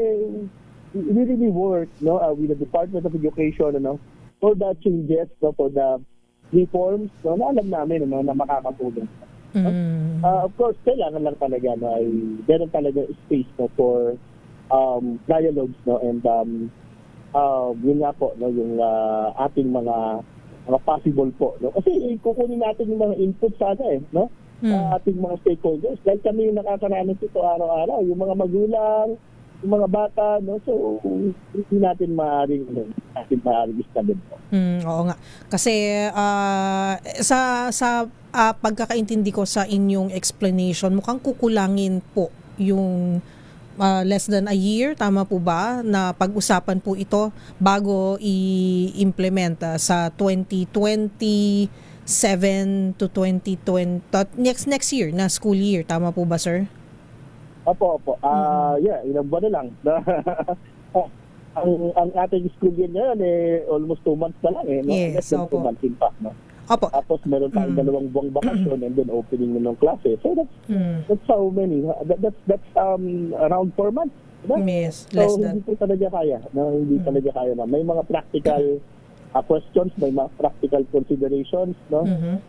we really work, no, with the Department of Education, no, for the changes, no, for the reforms, no, na alam namin, no, na makakatulong. Of course, kailangan lang talaga, no, ay meron talaga space, no, for dialogues, no, and yun nga po, no, yung ating mga possible po, no, kasi kukunin natin yung mga input sana, no, ating mga stakeholders, dahil kami yung nakakaranas ito araw-araw, yung mga magulang, yung mga bata, no, so hindi natin maaaring istabil po. Oo nga. Kasi sa pagkakaintindi ko sa inyong explanation, mukhang kukulangin po yung less than a year, tama po ba, na pag-usapan po ito bago i-implement sa 2027 to 2020 next year na school year, tama po ba, sir? Opo. Ilang buwan na lang. ang ating school year ngayon almost 2 months na lang, no? Yes, less than 2 months in fact, no? Opo. Tapos meron tayong 2 buwang bakasyon and then opening ng klase. So that's how many. That's around 4 months. Diba? Yes, so hindi po talaga kaya. No? Hindi talaga kaya na. May mga practical questions, may mga practical considerations, no?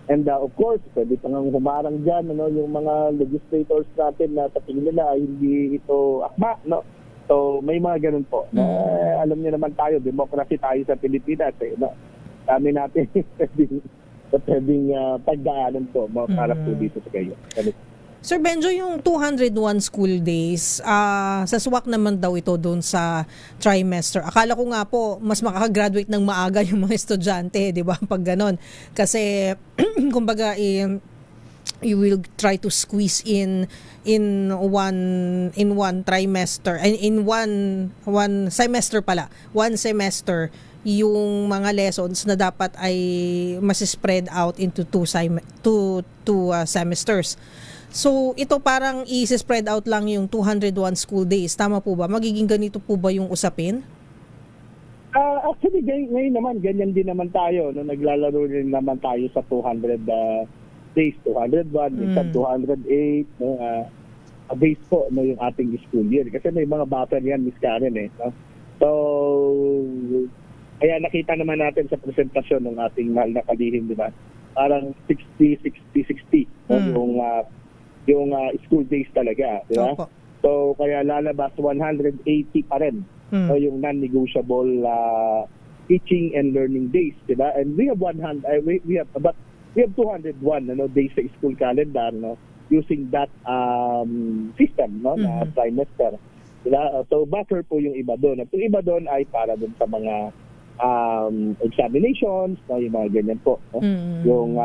And of course, pwede pang humarang dyan, no, yung mga legislators natin na sa tingin nila hindi ito akma, no? So may mga ganun po. Alam niyo naman tayo, democracy tayo sa Pilipinas, no? Dami natin pwedeng pagdaanan po para po dito sa kayo. Sir Benjo, yung 201 school days, sa SWAC naman daw ito doon sa trimester. Akala ko nga po, mas makakagraduate ng maaga yung mga estudyante, di ba? Pag ganon. Kasi, kumbaga, you will try to squeeze in one trimester, in one semester pala. One semester, yung mga lessons na dapat ay mas spread out into two semesters. So, ito parang i-spread out lang yung 201 school days. Tama po ba? Magiging ganito po ba yung usapin? Actually, ngayon naman, ganyan din naman tayo. No? Naglalaro rin naman tayo sa 200 days 201, minsan 208, no, base po no yung ating school year kasi may mga buffer yan, Miss Karen no? So kaya nakita naman natin sa presentasyon ng ating mahal na kalihim, di ba? Parang 60 no? yung school days talaga, di ba? So kaya lalabas 180 pa rin no, yung non-negotiable teaching and learning days, di ba? And we have 201 days sa school calendar, no, using that system, no, na trimester. Diba? So buffer po yung iba doon. At yung iba doon ay para doon sa mga examinations, no, yung mga ganyan po, no? Yung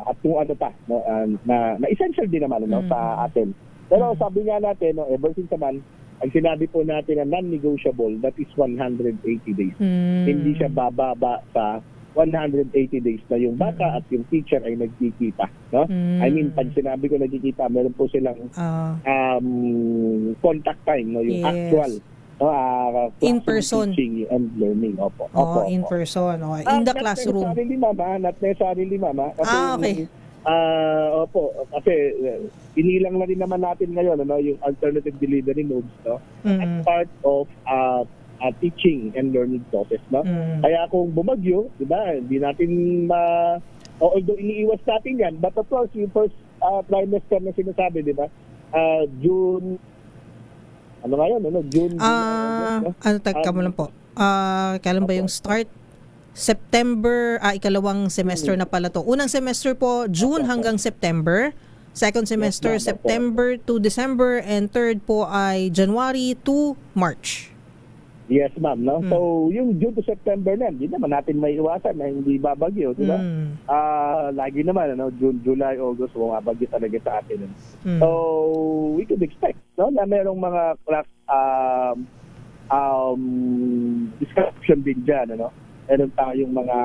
at kung ano pa, no, na essential din naman, no, sa atin. Pero sabi nga natin, no, ever since naman ang sinabi po natin na non-negotiable, that is 180 days. Hindi siya bababa sa 180 days na yung bata at yung teacher ay nagkikita, no? I mean, pag sinabi ko nagkikita, meron po silang contact time, no, yung actual in person teaching and learning. Opo. In person, in the classroom. Not necessarily, mama. Kasi, okay. Kasi inilang na rin naman natin ngayon, no, yung alternative delivery modes, no, as part of teaching and learning process, no? Kaya kung bumagyo, di ba, hindi natin although iniiwas natin yan, but of course, yung first trimester na sinasabi, di ba, June, ano nga yun, ano? June, tagka mo lang po. Kailan ba yung start? September, ikalawang semester na pala to. Unang semester po, June hanggang September. Second semester, September to December. And third po ay January to March. Yes, ma'am. No? So, yung June to September na, hindi naman natin may iwasan na hindi babagyo, di ba? Lagi naman, ano, June, July, August, bumabagyo talaga sa atin. So, we could expect, no, na merong mga class disruption din dyan, ano? Meron tayong mga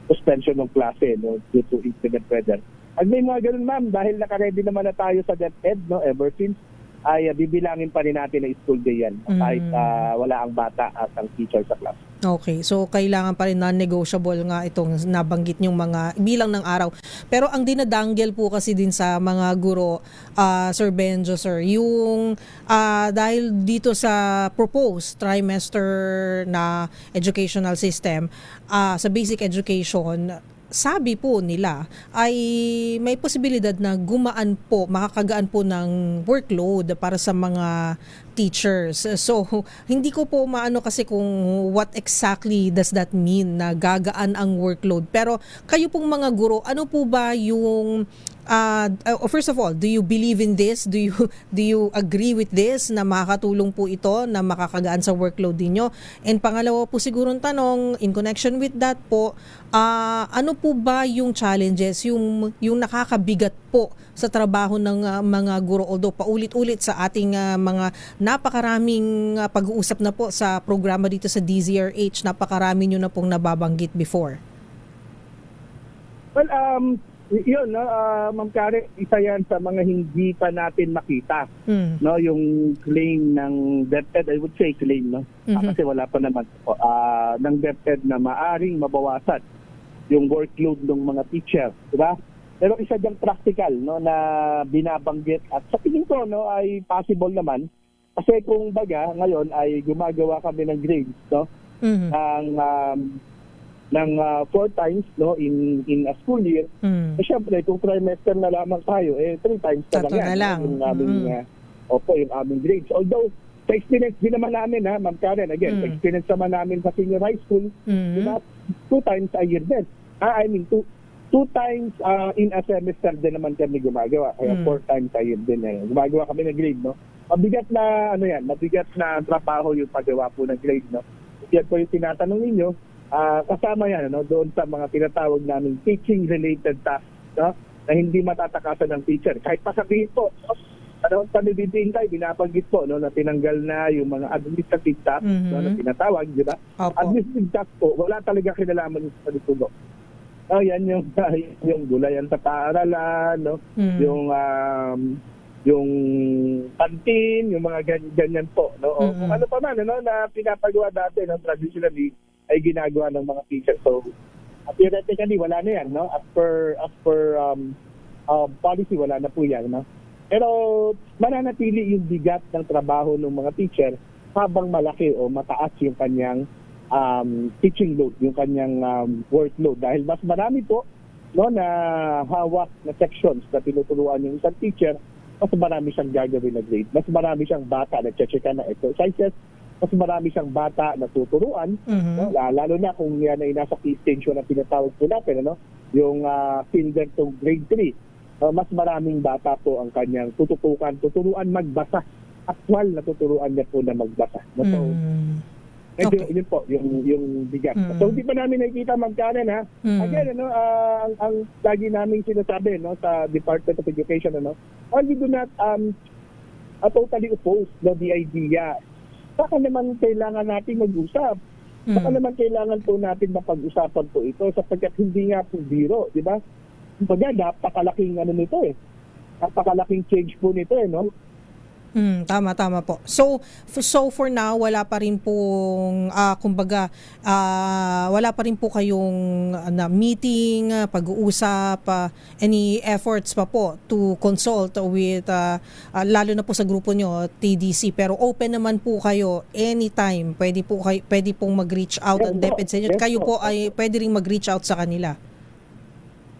suspension ng klase, no, due to inclement weather. At may mga ganun, ma'am, dahil nakaready naman na tayo sa DepEd, no, ever since, ay bibilangin pa rin natin na school day yan kahit wala ang bata at ang teacher sa class. Okay, so kailangan pa rin non-negotiable nga itong nabanggit niyong mga bilang ng araw. Pero ang dinadanggel po kasi din sa mga guro, Sir Benjo, sir, yung dahil dito sa proposed trimester na educational system, sa basic education, sabi po nila ay may posibilidad na makakagaan po ng workload para sa mga teachers. So, hindi ko po maano kasi kung what exactly does that mean na gagaan ang workload. Pero kayo pong mga guro, ano po ba yung first of all, do you believe in this? Do you agree with this na makakatulong po ito na makakagaan sa workload niyo? And pangalawa po sigurong tanong in connection with that po, ano po ba yung challenges, yung nakakabigat po sa trabaho ng mga guro, although paulit-ulit sa ating mga napakaraming pag-uusap na po sa programa dito sa DZRH, napakarami nyo na pong nababanggit before. Well, yun, no, Ma'am Karen, isa yan sa mga hindi pa natin makita, no, yung claim ng DepEd, I would say claim, no, kasi wala pa naman ng DepEd na maaring mabawasan yung workload ng mga teacher, diba? Pero isa diyang practical, no, na binabanggit at sa tingin ko, no, ay possible naman kasi kung baga ngayon ay gumagawa kami ng grades, no, ng 4 times, no, in a school year. Syempre kung trimester na lamang tayo 3 times na lang yung aming grades. Although sa experience din naman namin, Ma'am Karen, again, sa experience naman namin sa senior high school, diba, 2 times a year din. I mean 2 times in a semester din naman kami gumagawa. Kaya 4 times a year din gumagawa kami ng grade, no. Mabigat na mabigat na trabaho yung paggawa po ng grade, no. Yan po yung tinatanong ninyo. Kasama yan, no, doon sa mga tinatawag namin teaching-related tasks, no, na hindi matatakasan ng teacher. Kahit pa sabihin po, ano, sa nabibintay, binabanggit po, no, na tinanggal na yung mga administrative tasks, no, na tinatawag, di ba? Administrative tasks po, wala talaga kinalaman sa pagtutubo. Yan yung gulayan sa paaralan, no, yung kantin, yung mga ganyan po, no, o kung ano pa man, no, na pinapagawa dati ng traditionally ay ginagawa ng mga teacher. So, Theoretically, wala na yan, no? As per policy, wala na po yan, no? Pero mananatili yung bigat ng trabaho ng mga teacher habang malaki o mataas yung kanyang teaching load, yung kanyang workload. Dahil mas marami po, no, na hawak na sections na tinuturuan yung isang teacher, mas marami siyang gagawin na grade. Mas marami siyang bata na check-checkan na exercises. Mas marami siyang bata na tuturuan. No? Lalo na kung yan ay nasa key stage na pinatawag po natin, ano? Yung kinder to grade 3. Mas maraming bata po ang kanyang tuturuan magbasa. Actual na tuturuan niya po na magbasa. No? So, yun po, yung bigat. So, hindi pa namin nakikita magkano na. Again, ano, ang lagi namin sinasabi, no, sa Department of Education, ano, we do not totally oppose, no, the idea. Saka naman kailangan natin mag-usap. Saka naman kailangan po natin mapag-usapan po ito sapagkat hindi nga po biro, di ba? Kumbaga, napakalaking ano nito eh. Napakalaking change po nito eh, no? Tama po. So for now, wala pa rin pong, wala pa rin po kayong na meeting, pag-uusap, any efforts pa po to consult with, lalo na po sa grupo nyo, TDC. Pero open naman po kayo anytime. Pwede pong mag-reach out ang DepEd sa inyo. Kayo po ay pwede rin mag-reach out sa kanila.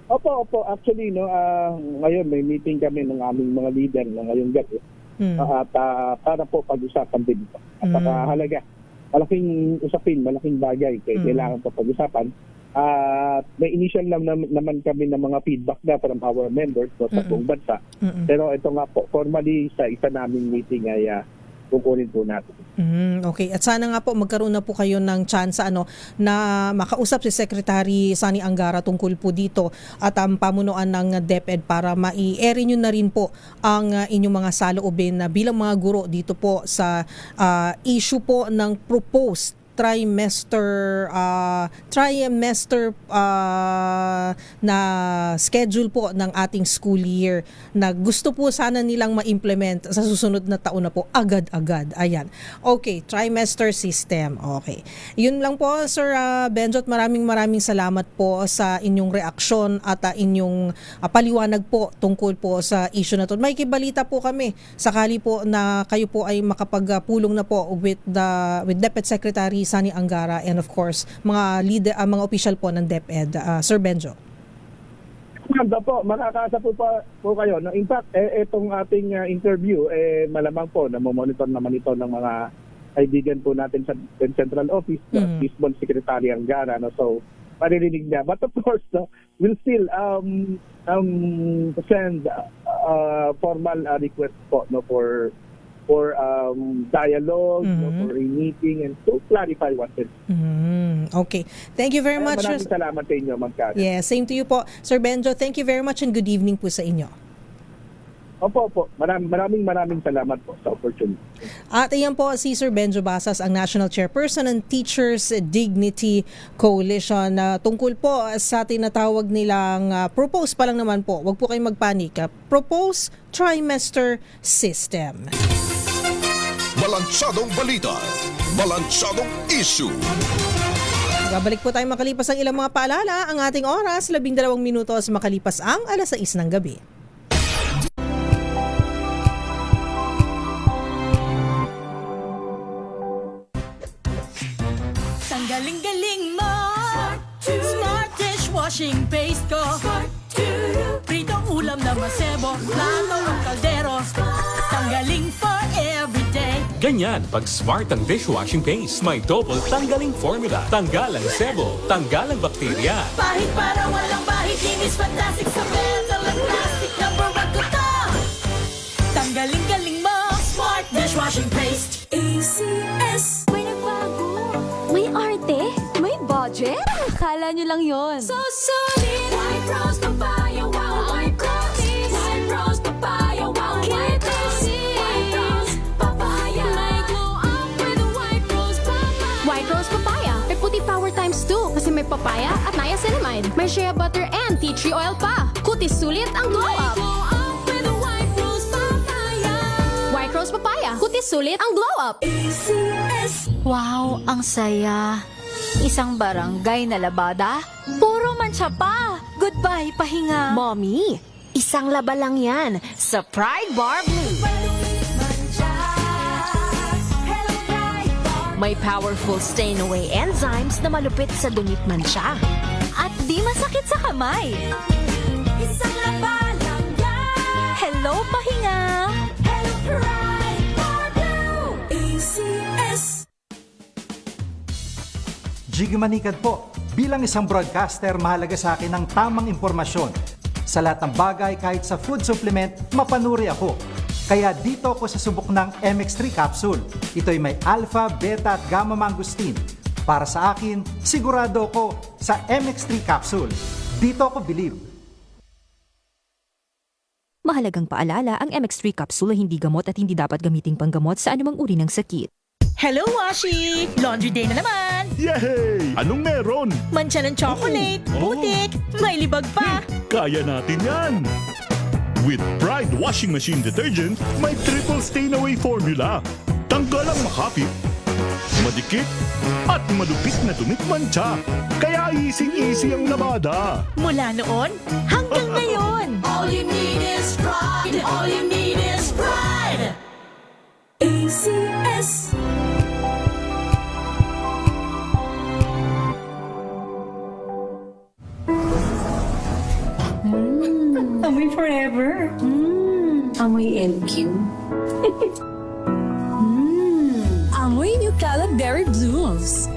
Opo. Actually, no, ngayon may meeting kami ng aming mga leader na ngayong gabi. At para po pag-usapan din ito. At halaga, malaking usapin, malaking bagay kaya kailangan po pag-usapan. May initial naman kami ng mga feedback na from our members sa buong bansa. Pero ito nga po, formally sa isa naming meeting ay kukunin po natin. Okay. At sana nga po magkaroon na po kayo ng chance na makausap si Secretary Sani Angara tungkol po dito at ang pamunuan ng DepEd para mai-airin nyo na rin po ang inyong mga saloobin na bilang mga guro dito po sa issue po ng proposed trimester na schedule po ng ating school year na gusto po sana nilang ma-implement sa susunod na taon na po agad-agad. Ayan. Okay, trimester system. Okay. Yun lang po, Sir Benjo, at maraming salamat po sa inyong reaksyon at inyong paliwanag po tungkol po sa issue na to. May kibalita po kami sakali po na kayo po ay makapagpulong na po with DepEd Secretary Sani Angara and of course mga leader, mga official po ng DepEd. Sir Benjo. Maganda po, makakaasa po kayo. No, in fact, itong ating interview, malamang po na monitor naman ito ng mga kaibigan po natin sa Central Office, Fisbon Secretary Angara. No, so, maririnig niya. But of course, no, we'll still send formal request po, no, for dialogue, for a meeting, and to clarify what it is. Okay. Thank you very much. Maraming salamat sa inyo, Ma'am Karen. Yeah, same to you po. Sir Benjo, thank you very much and good evening po sa inyo. Opo. Maraming salamat po sa opportunity. At ayan po si Sir Benjo Basas, ang National Chairperson ng Teachers Dignity Coalition. Tungkol po sa tinatawag nilang propose pa lang naman po. Huwag po kayong magpanik. Propose trimester system. Balansadong balita, balansadong issue. Babalik po tayo makalipas ang ilang mga paalala. Ang ating oras, 12 minutos makalipas ang 6:00 ng gabi. Ang galing-galing mo, Smart dishwashing paste ko, pritong ulam na masebo, plato ng kaldero, tanggaling for everyday. Ganyan pag Smart ang dishwashing paste. May double tanggaling formula. Tanggal ang sebo, tanggal ang bakterya. Bahit para walang bahit, linis fantastic sa metal at plastic. Number 1 ko to. Tanggaling-galing mo, Smart dishwashing paste. ACS. May nagbago. May arte. May budget. Akala nyo lang yon. So solid. White Rose Papaya, wow, White Rose. White Rose Papaya, wow, White Rose. White Rose Papaya. May glow up with a White Rose Papaya. White Rose Papaya. May puti power times 2 kasi may papaya at niacinamide. May shea butter and tea tree oil pa. Kutis sulit ang glow up. Glow up with a White Rose Papaya. White Rose Papaya. Kutis sulit ang glow up. ACS. Wow, ang saya. Isang barangay na labada? Puro mancha pa! Goodbye, pahinga! Mommy, isang laba lang yan sa Pride Bar Blue. May powerful stain-away enzymes na malupit sa dunit mancha. At di masakit sa kamay! Isang laba lang yan. Hello, pahinga! Hello, Pride Bar Blue. ACS. Jiggy Manikad po. Bilang isang broadcaster, mahalaga sa akin ang tamang impormasyon. Sa lahat ng bagay, kahit sa food supplement, mapanuri ako. Kaya dito ako sa subok ng MX3 capsule. Ito'y may alpha, beta at gamma mangosteen. Para sa akin, sigurado ako sa MX3 capsule. Dito ako believe. Mahalagang paalala, ang MX3 capsule ay hindi gamot at hindi dapat gamiting panggamot sa anumang uri ng sakit. Hello, Washi! Laundry day na naman! Yay! Anong meron? Mancha ng chocolate, putik, may libag pa! Kaya natin yan! With Pride Washing Machine Detergent, may triple stain-away formula. Tanggal ang makapit, madikit, at malupit na dumit mancha. Kaya easy-easy ang labada. Mula noon hanggang ngayon! All you need is pride. All you need is pride. ACS. Amoy forever. Amoy LQ. Amoy New Cala Berry Blooms.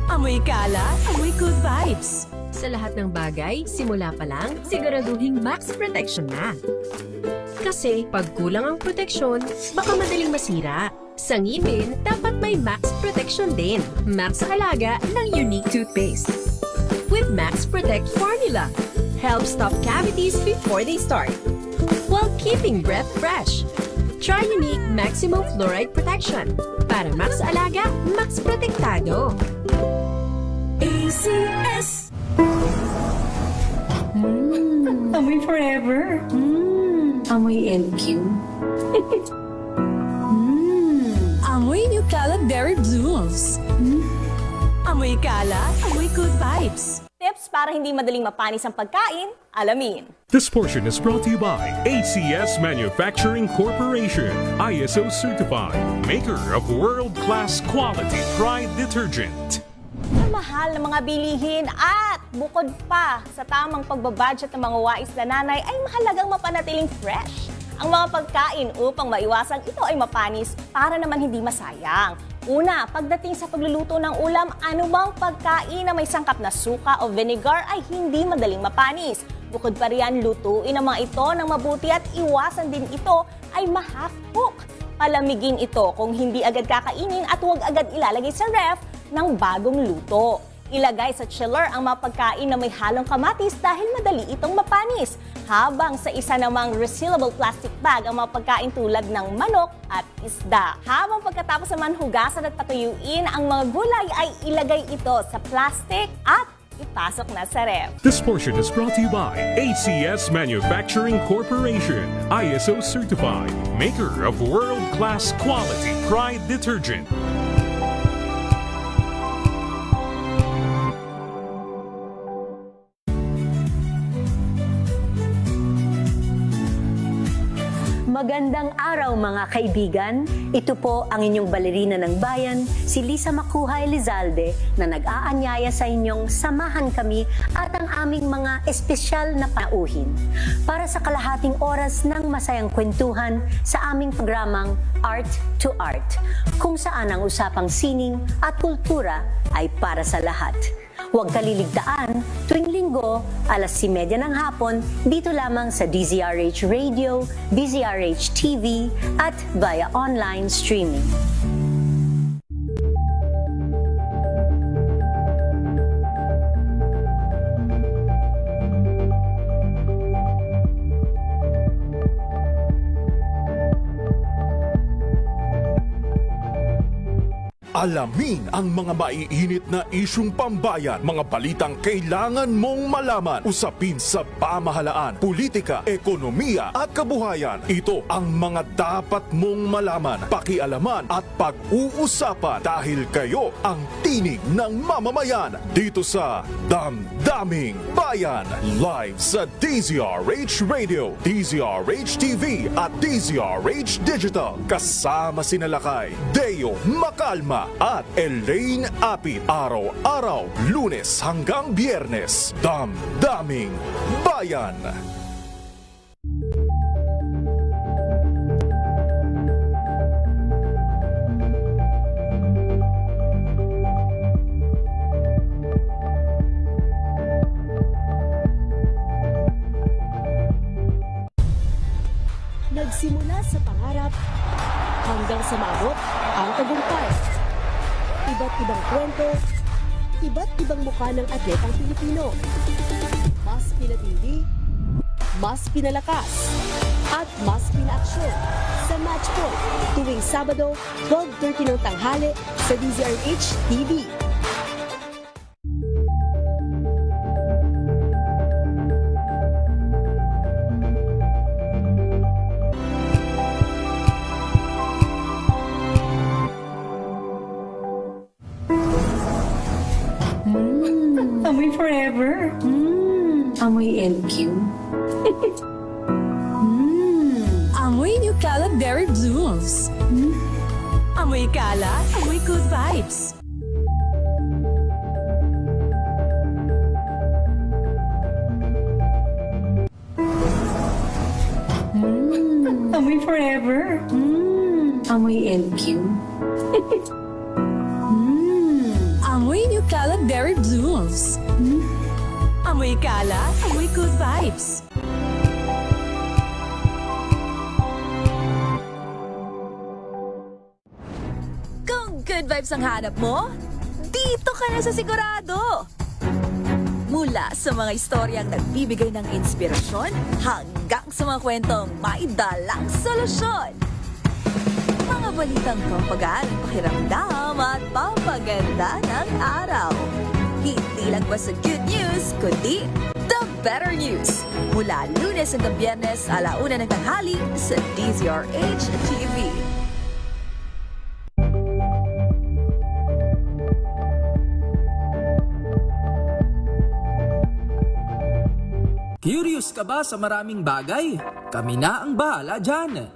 Amoy Cala, amoy good vibes. Sa lahat ng bagay, simula pa lang, siguraduhing max protection na. Kasi pag kulang ang proteksyon, baka madaling masira. Sa ngipin, dapat may max protection din. Max sa alaga ng Unique Toothpaste. With Max Protect Formula, help stop cavities before they start, while keeping breath fresh. Try Unique Maximum Fluoride Protection. Para max alaga, max protektado. ACS. Amoy forever. Amoy LQ. Amoy New Cala Berry Blooms. Amoy Cala, amoy good vibes. Tips para hindi madaling mapanis ang pagkain, alamin. This portion is brought to you by ACS Manufacturing Corporation, ISO certified, maker of world-class quality Pride detergent. Mahal na mga bilihin at bukod pa sa tamang pagbabudget ng mga wais na nanay ay mahalagang mapanatiling fresh ang mga pagkain upang maiwasang ito ay mapanis para naman hindi masayang. Una, pagdating sa pagluluto ng ulam, anumang pagkain na may sangkap na suka o vinegar ay hindi madaling mapanis. Bukod pa riyan, lutuin ang mga ito ng mabuti at iwasan din ito ay ma-half cook. Palamigin ito kung hindi agad kakainin at huwag agad ilalagay sa ref ng bagong luto. Ilagay sa chiller ang mga pagkain na may halong kamatis dahil madali itong mapanis. Habang sa isa namang resealable plastic bag ang mga pagkain tulad ng manok at isda. Habang pagkatapos naman hugasan at patuyuin ang mga gulay ay ilagay ito sa plastic at ipasok na sa ref. This portion is brought to you by ACS Manufacturing Corporation, ISO certified, maker of world-class quality Pride detergent. Magandang araw mga kaibigan. Ito po ang inyong balerina ng bayan, si Lisa Macuja Elizalde, na nag-aanyaya sa inyong samahan kami at ang aming mga espesyal na pauhin para sa kalahating oras ng masayang kwentuhan sa aming programang Art to Art, kung saan ang usapang sining at kultura ay para sa lahat. Huwag kaliligtaan, tuwing linggo, 9:30 ng hapon, dito lamang sa DZRH Radio, DZRH TV, at via online streaming. Alamin ang mga maiinit na isyung pambayan, mga balitang kailangan mong malaman, usapin sa pamahalaan, politika, ekonomiya at kabuhayan. Ito ang mga dapat mong malaman, pakialaman at pag-uusapan dahil kayo ang tinig ng mamamayan dito sa Damdaming Bayan. Live sa DZRH Radio, DZRH TV at DZRH Digital. Kasama sina Lakay, Deo Macalma at Elaine Apit. Araw-araw, Lunes hanggang Biyernes. Damdaming Bayan. Nagsimula sa pangarap hanggang sa maabot ang tagumpay. Iba't ibang kwento, iba't ibang mukha ng atletang Pilipino. Mas pinatindi, mas pinalakas, at mas pinaaksyon sa Match Point tuwing Sabado, 12:30 ng tanghali sa DZRH TV. Amoy forever. Amoy LQ. Amoy New Cala Berry Blooms. Amoy Kala, amoy good vibes. Amoy forever. Amoy LQ. Amoy New Cala Berry Blooms. Amoy Kala, amoy good vibes. Kung good vibes ang hanap mo, dito ka na sa sigurado! Mula sa mga istoryang nagbibigay ng inspirasyon hanggang sa mga kwentong may dalang solusyon. Mga balitang pampagaan, pakiramdam at pampaganda ng araw. Hindi lang ba sa good news, kundi the better news. Mula Lunes hanggang Biyernes, 1:00 ng tanghali sa DZRH TV. Curious ka ba sa maraming bagay? Kami na ang bahala dyan.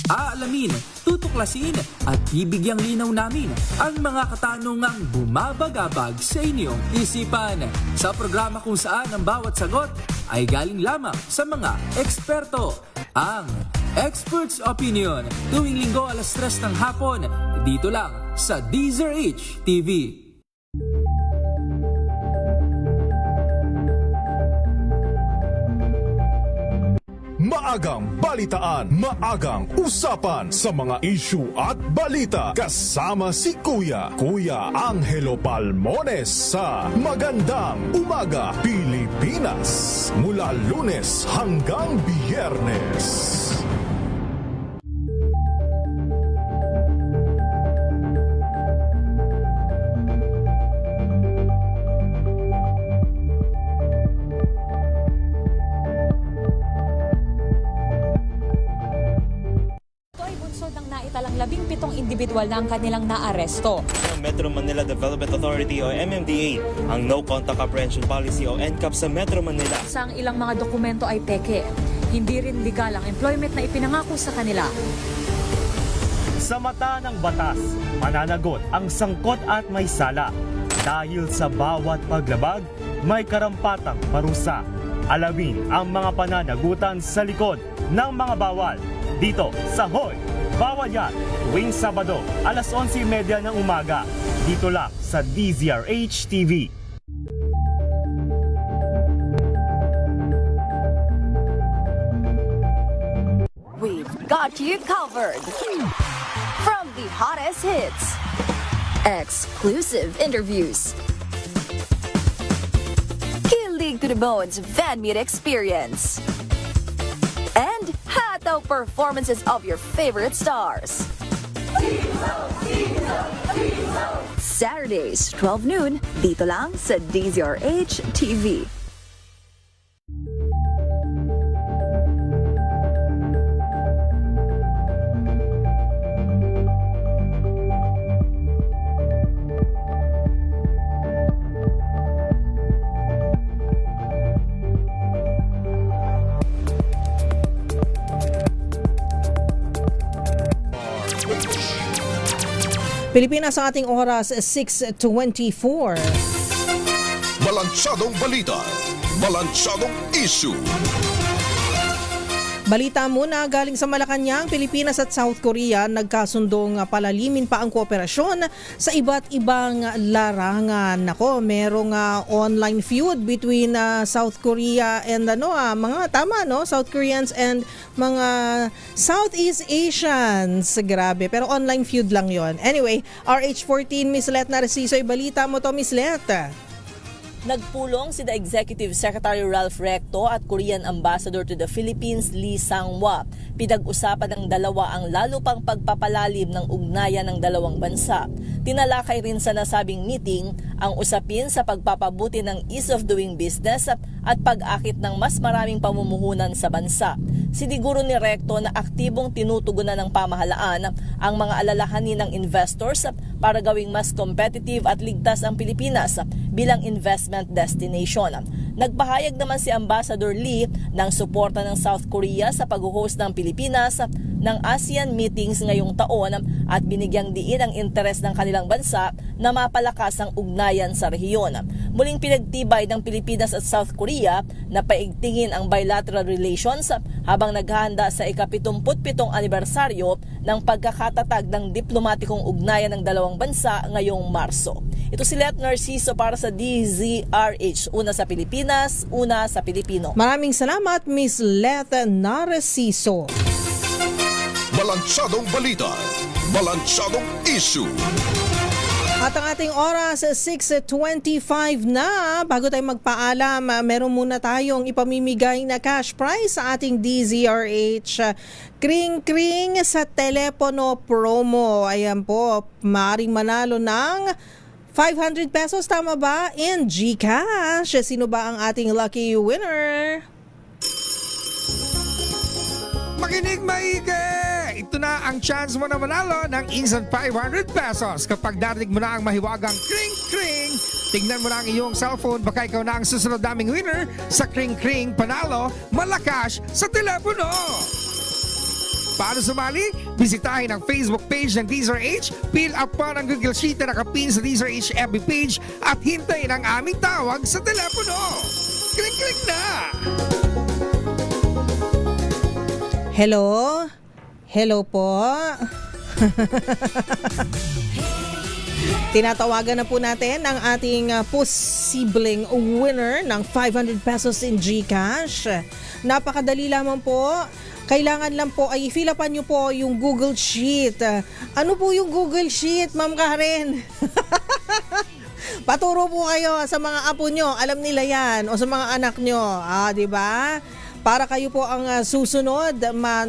Aalamin, tutuklasin at bibigyang linaw namin ang mga katanungang bumabagabag sa inyong isipan. Sa programa kung saan ang bawat sagot ay galing lamang sa mga eksperto. Ang Expert's Opinion, tuwing Linggo 3:00 ng hapon, dito lang sa DZRH TV. Maagang balitaan, maagang usapan sa mga issue at balita. Kasama si Kuya Angelo Palmones sa Magandang Umaga Pilipinas. Mula Lunes hanggang Biyernes. Naitalang 17 individual na ang kanilang naaresto. Metro Manila Development Authority o MMDA ang No Contact Apprehension Policy o NCAP sa Metro Manila. Sa ilang mga dokumento ay peke. Hindi rin legal ang employment na ipinangako sa kanila. Sa mata ng batas, mananagot ang sangkot at may sala. Dahil sa bawat paglabag, may karampatang parusa. Alamin ang mga pananagutan sa likod ng mga bawal. Dito sa Hoy! Bawal Yan, tuwing Sabado, 11:30 ng umaga. Dito lang sa DZRH TV. We've got you covered. From the hottest hits, exclusive interviews, kilig to the bones fan meet experience, and hataw performances of your favorite stars. Saturdays, 12 noon, dito lang sa DZRH TV. Pilipinas sa ating oras, 6:24. Balansadong balita, balansadong issue. Balita muna galing sa Malacanang, Pilipinas at South Korea nagkasundong palalimin pa ang kooperasyon sa iba't ibang larangan. Nako, merong online feud between South Korea and mga tama South Koreans and mga Southeast Asians. Grabe, pero online feud lang 'yon. Anyway, RH14 Miss Let Narciso, balita mo to, Miss Let. Nagpulong si the Executive Secretary Ralph Recto at Korean Ambassador to the Philippines Lee Sang-hwa. Pinag-usapan ng dalawa ang lalo pang pagpapalalim ng ugnayan ng dalawang bansa. Tinalakay rin sa nasabing meeting ang usapin sa pagpapabuti ng ease of doing business at pag-akit ng mas maraming pamumuhunan sa bansa. Siniguro ni Recto na aktibong tinutugunan ng pamahalaan ang mga alalahanin ng investors para gawing mas competitive at ligtas ang Pilipinas bilang investment destination. Nagpahayag naman si Ambassador Lee ng suporta ng South Korea sa pag-host ng Pilipinas ng ASEAN meetings ngayong taon at binigyang diin ang interes ng kanilang bansa na mapalakas ang ugnayan sa rehiyon. Muling pinagtibay ng Pilipinas at South Korea na paigtingin ang bilateral relations habang naghahanda sa ika-77 anibersaryo ng pagkakatatag ng diplomatikong ugnayan ng dalawang bansa ngayong Marso. Ito si Let Narciso para sa DZRH. Una sa Pilipinas, una sa Pilipino. Maraming salamat, Miss Let Narciso. Balansadong balita, balansadong issue. At ang ating oras, 6:25 na. Bago tayo magpaalam, meron muna tayong ipamimigay na cash prize sa ating DZRH Kring-Kring sa telepono promo. Ayan po, maaaring manalo ng 500 pesos, tama ba? In GCash. Sino ba ang ating lucky winner? Makinig maigi! Ito na ang chance mo na manalo ng instant 500 pesos. Kapag darinig mo na ang mahiwagang kring-kring, tingnan mo na ang iyong cellphone. Baka ikaw na ang susunod naming winner sa kring-kring panalo malakas sa telepono. Para sumali, bisitahin ang Facebook page ng DZRH, fill up pa ng Google Sheet na nakapin sa DZRH FB page at hintayin ang aming tawag sa telepono. Kring-kring na! Hello? Hello po? Tinatawagan na po natin ang ating posibleng winner ng 500 pesos in GCash. Napakadali lamang po. Kailangan lang po ay fill upan nyo po yung Google Sheet. Ano po yung Google Sheet, Ma'am Karen? Paturo po kayo sa mga apo nyo. Alam nila yan. O sa mga anak nyo. Di ba? Para kayo po ang susunod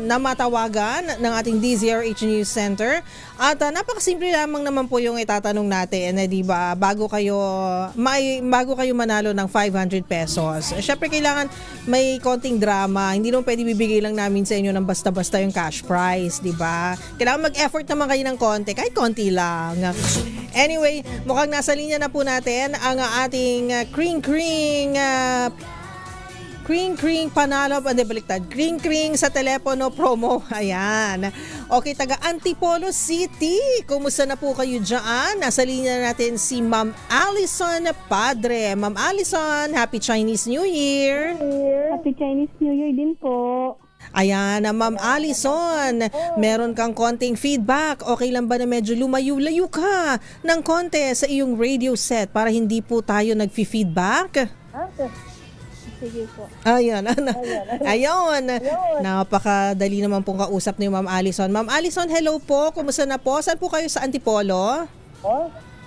na matawagan ng ating DZRH News Center. At napakasimple lamang naman po yung itatanong natin, di ba? Bago kayo manalo ng 500 pesos. Syempre kailangan may konting drama. Hindi naman pwede bibigay lang namin sa inyo ng basta-basta yung cash prize, di ba? Kailangan mag-effort naman kayo ng konti, kahit konti lang. Anyway, mukhang nasa linya na po natin ang ating Kring-kring panalo, baliktad. Kring-kring sa telepono promo. Ayan. Okay, taga Antipolo City. Kumusta na po kayo dyan? Nasa linya natin si Ma'am Allison Padre. Ma'am Allison, Happy Chinese New Year. Happy Chinese New Year din po. Ayan, Ma'am Allison, meron kang konting feedback. Okay lang ba na medyo lumayo-layo ka ng konti sa iyong radio set para hindi po tayo nag-feedback? Okay. Sige po. Ayun. Napakadali naman pong kausap ni Ma'am Allison. Ma'am Allison, hello po. Kumusta na po? Saan po kayo sa Antipolo?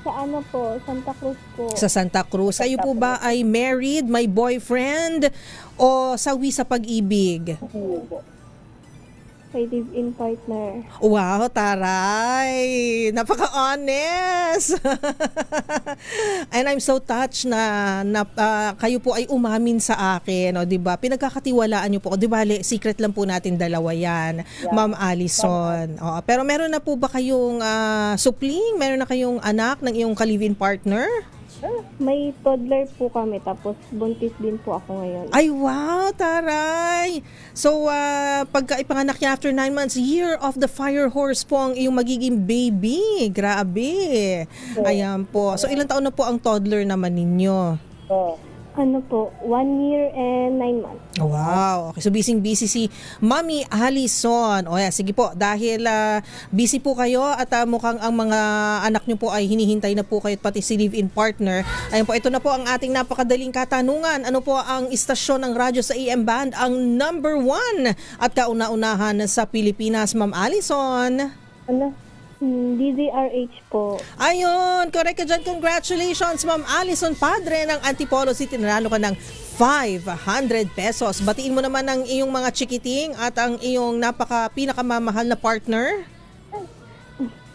Sa ano po? Santa Cruz po. Sa Santa Cruz. Kayo po ba ay married, may boyfriend, o sawi sa pag-ibig? Kay live-in partner. Wow, taray! Napaka-honest! And I'm so touched na kayo po ay umamin sa akin, o, 'di ba? Pinagkakatiwalaan niyo po. 'Di ba, secret lang po natin dalawa 'yan, Ma'am Allison. Oo, pero meron na po ba kayong supling? Meron na kayong anak ng iyong ka-live-in partner? May toddler po kami, tapos buntis din po ako ngayon. Ay, wow, taray! So, pagka ipanganak niya after 9 months, year of the fire horse po ang iyong magiging baby. Grabe. Ayan po. So, ilang taon na po ang toddler naman ninyo? Ano po, 1 year and 9 months. Wow. Okay, so busy si Mami Allison. O yan, sige po, dahil busy po kayo at mukhang ang mga anak nyo po ay hinihintay na po kayo, pati si live-in partner. Ayan po, ito na po ang ating napakadaling katanungan. Ano po ang istasyon ng radyo sa AM Band ang number 1 at kauna-unahan sa Pilipinas, Ma'am Allison? Ano? DZRH po. Ayun, correct ka dyan. Congratulations, Ma'am Allison Padre ng Antipolo City. Nanalo ka ng 500 pesos. Batiin mo naman ang iyong mga chikiting at ang iyong pinakamamahal na partner.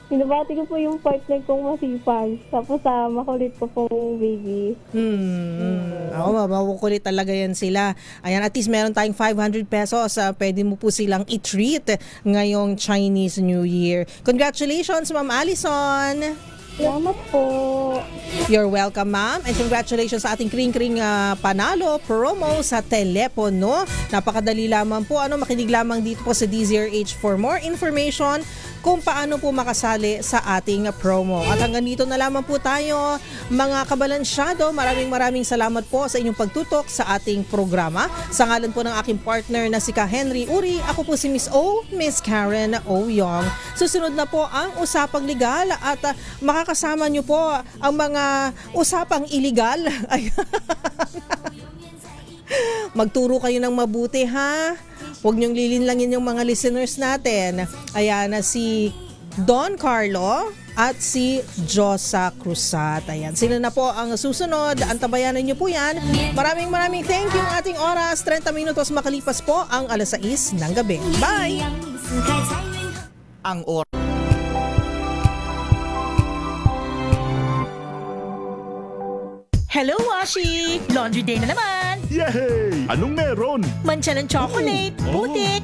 Binabati ko po yung partner kong masipag. Tapos makulit ko pong baby. Oo, makukulit talaga yan sila. Ayan, at least meron tayong 500 pesos. Pwede mo po silang i-treat ngayong Chinese New Year. Congratulations, Ma'am Allison! Salamat po. You're welcome, ma'am. And congratulations sa ating kring-kring panalo promo sa telepono. Napakadali lamang po. Makinig lamang dito po sa DZRH for more information kung paano po makasali sa ating promo. At hanggang dito na lamang po tayo, mga kabalansyado. Maraming salamat po sa inyong pagtutok sa ating programa. Sa ngalan po ng aking partner na si Ka Henry Uri, ako po si Miss O, Miss Karen O. Yong. Susunod na po ang Usapang Legal at makakasama nyo po ang mga usapang illegal. Magturo kayo ng mabuti, ha? Huwag niyong lilinlangin yung mga listeners natin. Ayan na si Don Carlo at si Josa Cruzat. Ayan, sila na po ang susunod. Antabayanan niyo po yan. Maraming thank you ang ating oras. 30 minutos makalipas po ang 6:00 ng gabi. Bye! Ang oras. Hello, Washi! Laundry day na naman! Yay! Anong meron? Mancha ng chocolate, putik,